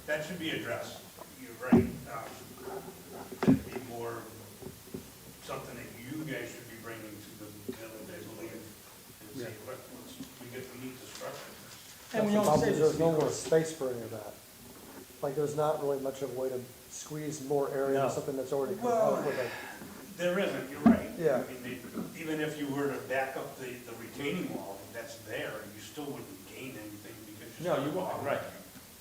that should be addressed. You're right. That'd be more something that you guys should be bringing to the village And we The don't problem say is this there's no more because- space for any of that. Like, there's not really much of a way to squeeze more area No. into something that's already Well, complete with it. There isn't, you're right. Yeah. I mean, even if you were to back up the retaining wall that's there, you still wouldn't gain anything because you're. No, you still won't, on right.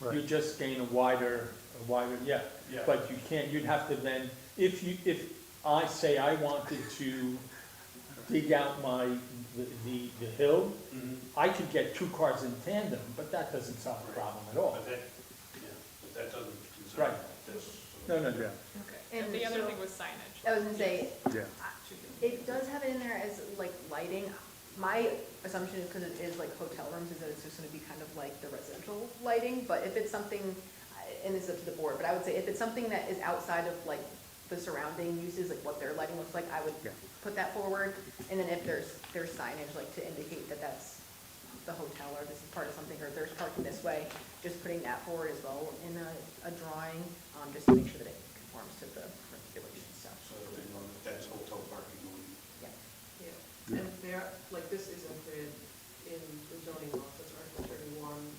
Right. You just gain a wider, yeah. Yeah. But you can't, you'd have to then, if I say I wanted to dig out the hill, Mhm. I could get two cars in tandem, but that doesn't solve the problem at all. But that doesn't concern Right. this. No, no, Yeah. no. Okay. And And the other so- thing was signage. I was gonna say, Yeah. it does have it in there as like lighting. My assumption is, because it is like hotel rooms, is that it's just gonna be kind of like the residential lighting, but if it's something, and this is up to the board, but I would say if it's something that is outside of like the surrounding uses, like what their lighting looks like, I would Yeah. put that forward. And then if there's signage, like to indicate that that's the hotel, or this is part of something, or there's parking this way, just putting that forward as well in a drawing, just to make sure that it conforms to the regulations, so. So they know that that's hotel parking only. Yeah, and there, like, this isn't grid in the zoning law, so it's Article 31,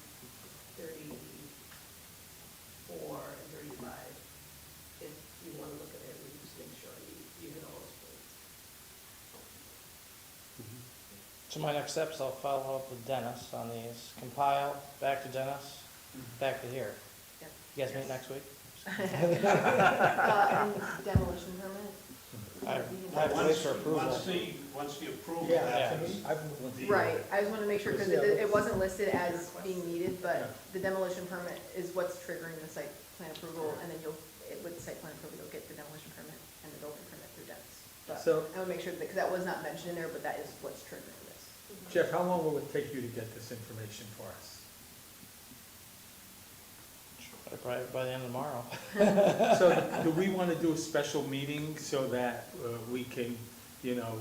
34, and 35. If you want to look at it, we just make sure you hit all those points. So my next steps, I'll follow up with Dennis on these, compile, back to Dennis, back to here. Yep. You guys meet next week? And demolition permit? I have to wait for approval. Once the approval Yeah, happens. Right, I just wanted to make sure, because it wasn't listed as being needed, but the demolition permit is what's triggering the site plan approval, and then with the site plan approval, you'll get the demolition permit and the building permit through Dennis. But So- I would make sure, because that was not mentioned in there, but that is what's triggering this. Jeff, how long will it take you to get this information for us? Probably by the end of tomorrow. So do we want to do a special meeting so that we can, you know,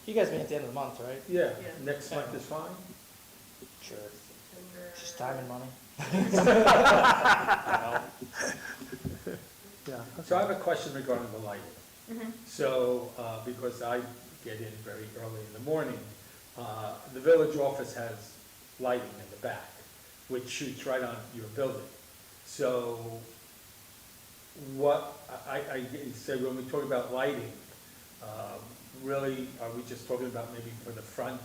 You guys meet at the end of the month, right? yeah, Yeah. next month is fine? Sure. September. Just time and money. Yeah. So I have a question regarding the lighting. Mm-hmm. So, because I get in very early in the morning, the village office has lighting in the back, which shoots right on your building. So what, I said, when we talk about lighting, really, are we just talking about maybe for the front,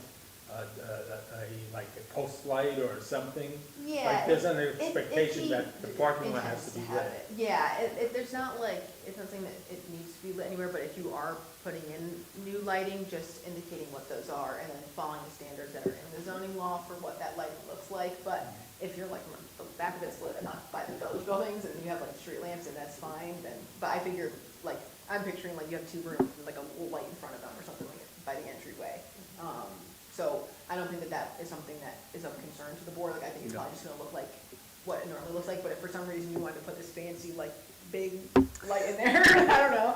like a post light or something? Yeah. Like, there's an it- expectation that the parking lot has to be have lit. it. Yeah, there's not like, it's not saying that it needs to be lit anywhere, but if you are putting in new lighting, just indicating what those are, and then following the standards that are in the zoning law for what that lighting looks like. But if you're like, the back of it's lit and not by the village buildings, and you have like street lamps, and that's fine, then, but I figure, like, I'm picturing like you have two rooms with like a little light in front of them or something like by the entryway. So I don't think that that is something that is of concern to the board, like, I think it's No. probably just gonna look like what it normally looks like, but if for some reason you wanted to put this fancy, like, big light in there, I don't know.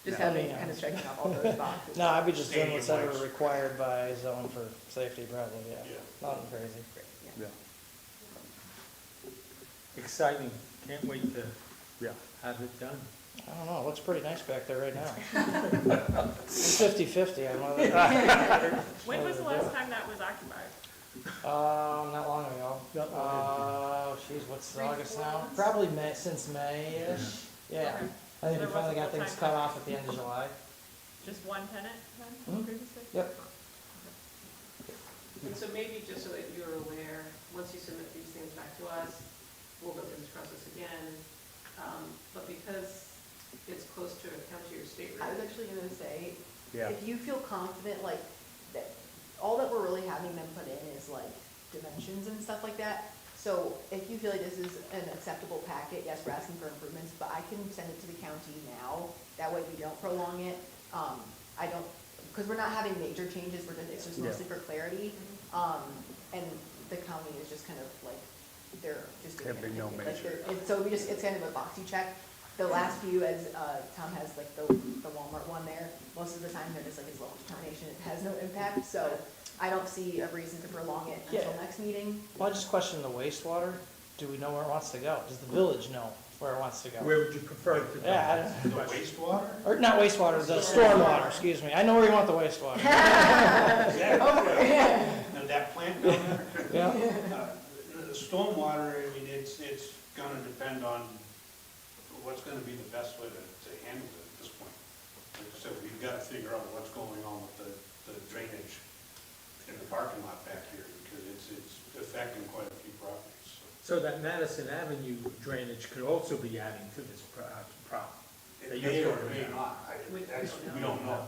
Just having, kind of checking off all those boxes. No, I'd be just doing what's Stadium ever lights. required by zone for safety, probably, yeah. Yeah. Nothing crazy. Yeah. Yeah. Exciting, can't wait to Yeah. have it done. I don't know, it looks pretty nice back there right now. I'm 50-50, I'm one of When was the last time that was occupied? not long ago. Not long Geez, what's 3, August 4 now? months? Probably May, since May-ish, yeah. Okay. I think we There finally wasn't got things full-time cut off at the end of July. Just one tenant then, Mhm. previously? Yep. And so maybe just so that you're aware, once you submit these things back to us, we'll go through this process again. But because it's close to a county or state I was road, actually gonna say, Yeah. if you feel confident, like, that, all that we're really having them put in is like dimensions and stuff like that. So if you feel like this is an acceptable packet, yes, we're asking for improvements, but I can send it to the county now, that way we don't prolong it. I don't, because we're not having major changes, it's just mostly for clarity. And the county is just kind of like, they're just doing There'd be no it. Like, major. so it's kind of a boxy check. The last few, as Tom has like the Walmart one there, most of the time they're just like, as low determination, it has no impact, so I don't see a reason to prolong it until Yeah. next meeting. Well, I just question the wastewater. Do we know where it wants to go? Does the village know where it wants to go? Where would you prefer it to go? Yeah, I don't, The wastewater? or not wastewater, the stormwater, excuse me. I know where you want the wastewater. Exactly. Oh, yeah. And with that plant down there. Yeah. The stormwater, I mean, it's gonna depend on what's gonna be the best way to handle it at this point. Like I said, we've gotta figure out what's going on with the drainage in the parking lot back here, because it's affecting quite a few properties, so. So that Madison Avenue drainage could also be adding to this problem. It That may you're or talking may about. not, We we don't know.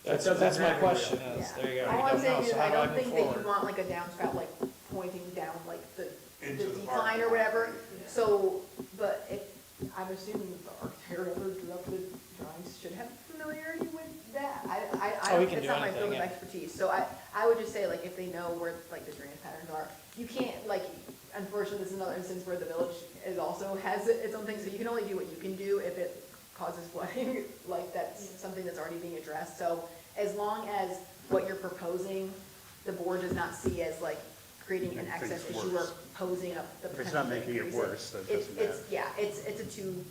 That's, doesn't that's my matter, question, really. is, there you go. All You I'm don't saying know, is, so how I do don't move think that you forward? want like a downspout, like pointing down like the Into the decline parking or lot. whatever. Yeah. So, but if, I'm assuming the architect who drew up the drawings should have familiarity with that. I Oh, we don't, can it's do not my anything, field of yeah. expertise. So I would just say like if they know where like the drainage patterns are, you can't like, unfortunately, this is another instance where the village is also has its own thing. So you can only do what you can do if it causes flooding, like that's something that's already being addressed. So as long as what you're proposing, the board does not see as like creating an Make excess things issue or worse. posing up the If it's potential not to making it increase worse, then it It's, doesn't matter. yeah, it's a two,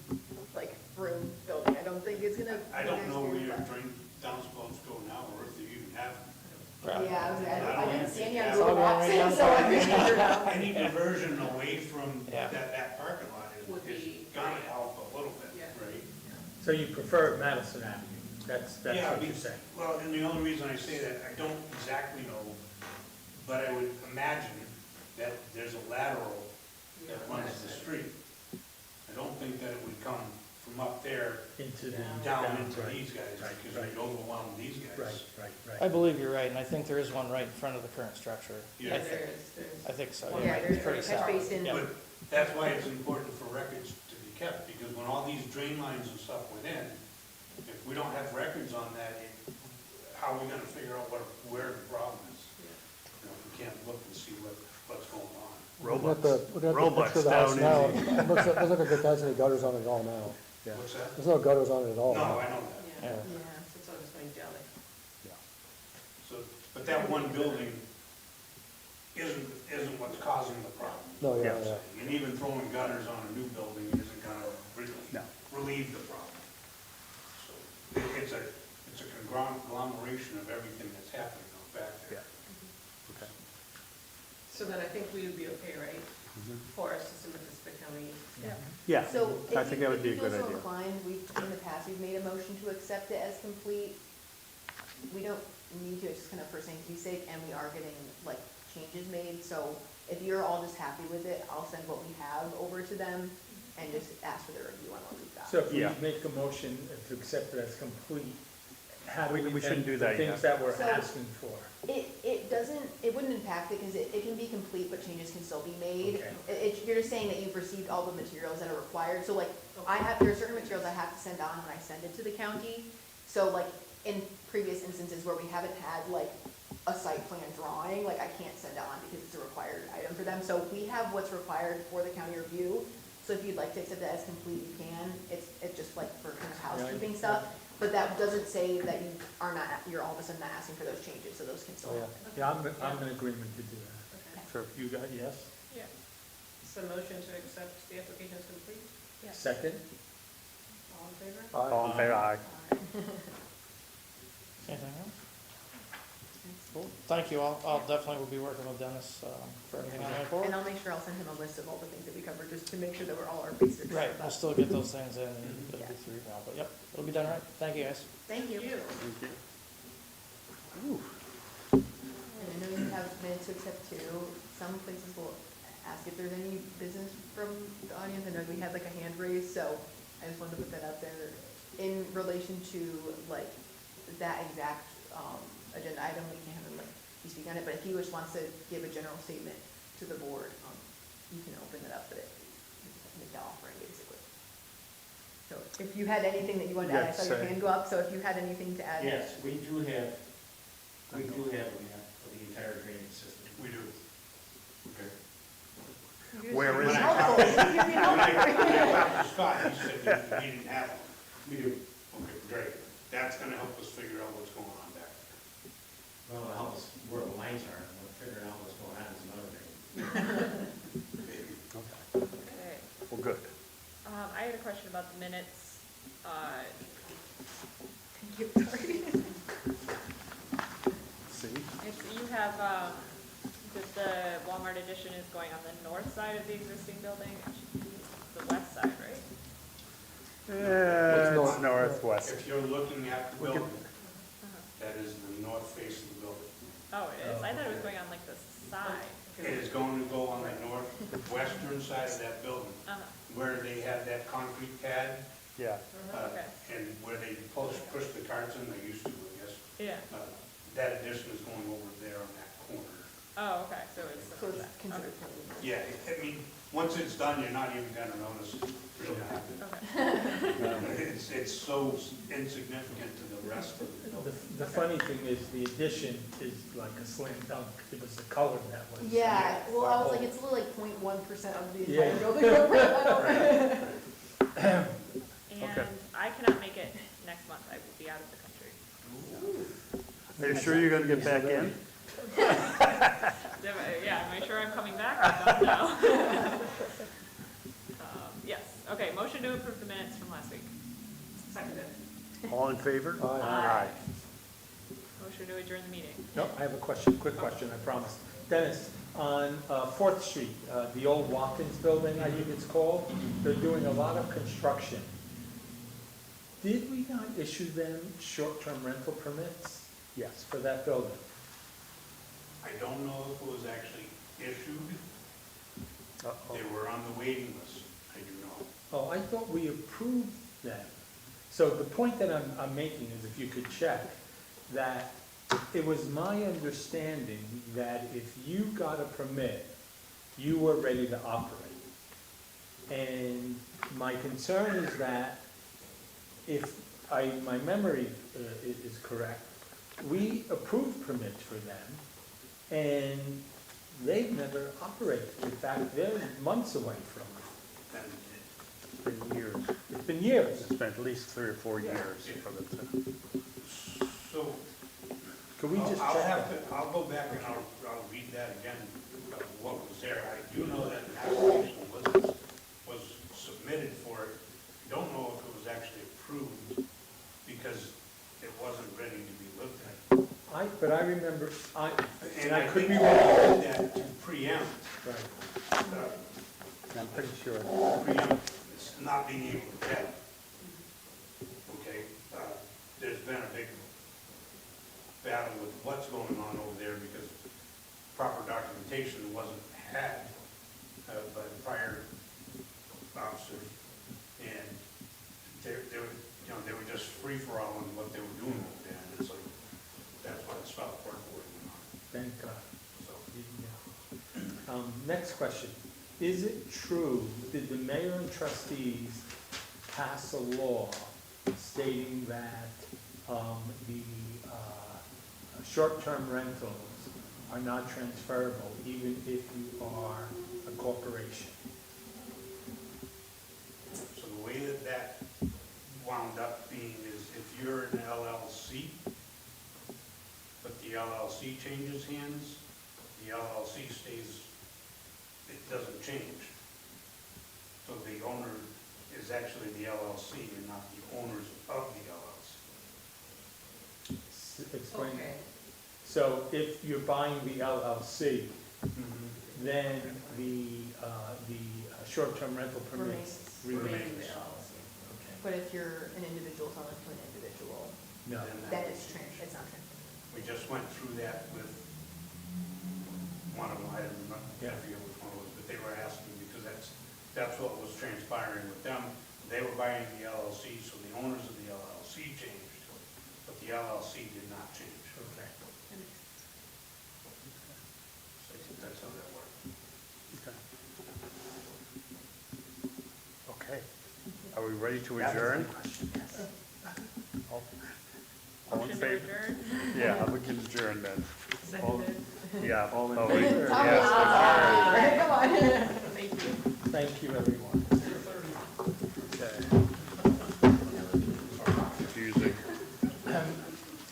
like, room building. I don't think it's gonna. I don't know where your drain downspouts go now, or if you even have them. Yeah, I didn't see any on It's Google all going Maps, right down so I the figured it out. Any diversion away from Yeah. that parking lot Would is be gonna great. help a little bit, Yeah. right? So you prefer Madison Avenue, that's Yeah, what you're because- saying. Well, and the only reason I say that, I don't exactly know, but I would imagine that there's a lateral that runs the street. I don't think that it would come from up there Into the. down into right, these guys, right, because right. it would overwhelm these Right, guys. right, I right. believe you're right, and I think there is one right in front of the current structure. Yeah. I think, There's, I think so, Well, Yeah, yeah, there's it's pretty a catch solid. basin. Yeah. But that's why it's important for records to be kept, because when all these drain lines and stuff went in, if we don't have records on that, how are we gonna figure out where the problem is? You know, we can't look and see what's going on. Looking at the Robots picture of the house down now, in it looks like it has any gutters on it at all now. Yeah. What's that? There's no gutters on it at all. No, I know that. yeah, Yeah. so it's all just going jelly. So, but that one building isn't what's causing the problem. No, yeah, Yes. yeah. And even throwing gutters on a new building isn't gonna No. relieve the problem. So it's a conglomeration of everything that's happening out back there. Okay. So then I think we would be okay, right, for us to submit this to the county? Yeah, So I if think you, that would if be a you good feel so idea. inclined, in the past, we've made a motion to accept it as complete. We don't need to, it's just kind of for safety's sake, and we are getting like changes made, so if you're all just happy with it, I'll send what we have over to them and just ask for their review on what we've got. So if we Yeah. make a motion to accept it as complete, how do We- we we shouldn't then, do the that things yet. that we're So- asking for? It doesn't, it wouldn't impact it, because it can be complete, but changes can still be made. Okay. You're just saying that you've received all the materials that are required, so like, there are certain materials I have to send on when I send it to the county. So like, in previous instances where we haven't had like a site plan drawing, like I can't send it on because it's a required item for them. So we have what's required for the county review, so if you'd like to accept that as complete, you can. It's just like for kind of housekeeping stuff. But that doesn't say that you are not, you're all of a sudden not asking for those changes, so those can still Oh, yeah. happen. Yeah, I'm in agreement to do that. Okay, Sure. You got, yes? Yeah, so motion to accept the application is complete, yeah. Second? all in favor? All in favor, aye. Anything else? Cool, thank you, I'll definitely will be working with Dennis, for everything on the board. And I'll make sure I'll send him a list of all the things that we covered, just to make sure that we're all our basics. Right, we'll still get those things in, and it'll Yeah. be through now, but yep, it'll be done right, thank you guys. Thank you. Thank you. And I know you have minutes to accept too. Some places will ask if there's any business from the audience. I know we had like a hand raised, so I just wanted to put that out there. In relation to like that exact, agenda item, we can have him like, you speak on it, but if he just wants to give a general statement to the board, you can open it up, but make the offering basically. So if you had anything that you wanted to add, I saw your Yes, hand go up, so if you had anything to add. Yes, we do have a map of the entire drainage system. We do. Okay. Where is it? Helpful. You're being When I helpful. talked to Scott, he said that he didn't have one. We do. Okay, great. That's gonna help us figure out what's going on back Well, it'll help us where the lines are, and figuring out what's going on is another thing. there. Okay. Well, good. I had a question about the minutes. Thank you, sorry. See? If you have, if the Walmart addition is going on the north side of the existing building, it should be the west side, right? It's north? northwest. If you're looking at the We can- building, that is the north face of the building. Oh, it is? I thought it was going on like the side. It is going to go on the northwestern side of that building, Uh-huh, where they have that concrete pad, Yeah, okay, and where they push the carts in, they used to, I guess. yeah. That addition is going over there on that corner. Oh, okay, so it's. So it's considered. Yeah, I mean, once it's done, you're not even gonna notice it really happened. Okay, It's so insignificant to the rest of the building. The funny thing is, the addition is like a slam dunk. It was the color that was. Yeah, well, I was like, it's literally like 0.1% of the Yeah. entire building footprint. I don't- and I cannot make it next month, I will be out of the country. are you sure you're gonna get back in? Yeah, am I sure I'm coming back? I don't know. Yes, okay, motion to approve the minutes from last week. Seconded. All in favor? Aye. Motion to adjourn the meeting. No, I have a question, quick question, I promise. Dennis, on 4th Street, the old Watkins building, I think it's called, they're doing a lot of construction. Did we not issue them short-term rental permits? Yes, for that building. I don't know if it was actually issued. Uh-oh. They were on the waiting list, I do know. Oh, I thought we approved them. So the point that I'm making is, if you could check, that it was my understanding that if you got a permit, you were ready to operate. And my concern is that if my memory is correct, we approved permits for them, and they've never operated. In fact, they're months away from it. And It's been years. It's been years. It's been at least 3 or 4 years for them to. so Could we just I'll check have that? to, I'll go back and I'll read that again, what was there. I do know that an application was submitted for it. Don't know if it was actually approved because it wasn't ready to be looked at. But I remember, And I I could think be they wrong. did that to preempt, Right. I'm pretty sure. preempt not being able to get. Okay, there's been a big battle with what's going on over there because proper documentation wasn't had by the prior officers. And they were, they were just free for all in what they were doing over there. And it's like, that's why the stop work went on. Thank God. So, Yeah. Next question. Is it true, did the mayor and trustees pass a law stating that the short-term rentals are not transferable even if you are a corporation? so the way that wound up being is if you're an LLC, but the LLC changes hands, the LLC stays, it doesn't change. So the owner is actually the LLC and not the owners of the LLC. Explain. So if you're buying the LLC, then the short-term rental permits remain. Remains. Okay. But if you're an individual selling to an individual, No. then it's not transferable. We just went through that with one of them, I Yeah. forget which one it was, but they were asking, because that's what was transpiring with them. They were buying the LLC, so the owners of the LLC changed, but the LLC did not change. Okay. So that's how that worked. Okay. Are we ready to adjourn? All in Motion to favor? adjourn. Yeah, we can adjourn then. Seconded. Yeah. All in Oh, favor? Yes. Come on. Thank you. Thank you, everyone. Confusing.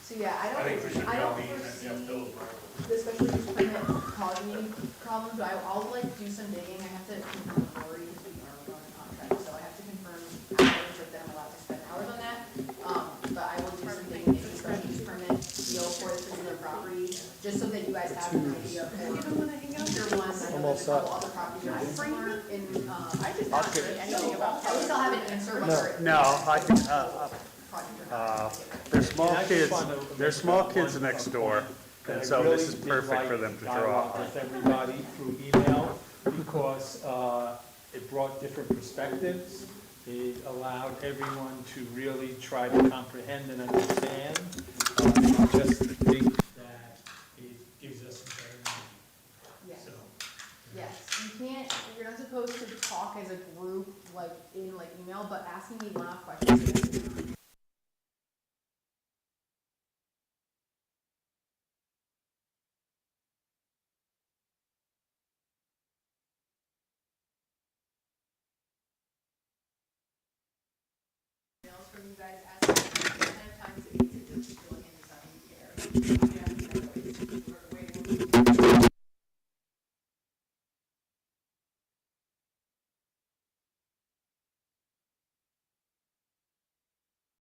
So yeah, I think we should I be all don't meeting foresee at Bill's Road. the special use permit causing any problems, but I'll like do some digging. I have to confirm with Lori because we are on a contract, so I have to confirm hours that I'm allowed to spend hours on that. But I will do some digging into the special use permit deal for this particular property, just so that you guys have an idea of. tier one, I know Almost there's a couple up. other properties in Frankfurt in, I did not say anything about I still haven't answered whether it. No, I can, Project or not. there's small And I just kids, wanna there's make small one kids next door, that and I so this is really did perfect for like them to dialogue draw. with everybody through email, because it brought different perspectives. It allowed everyone to really try to comprehend and understand. I just think that it gives us a better meeting. Yes, So, yes, you can't, you're not supposed to talk as a group, like, in, like, email, but asking me one-off questions. Emails from you guys asking ahead of time, so you can just fill in the stuff you care.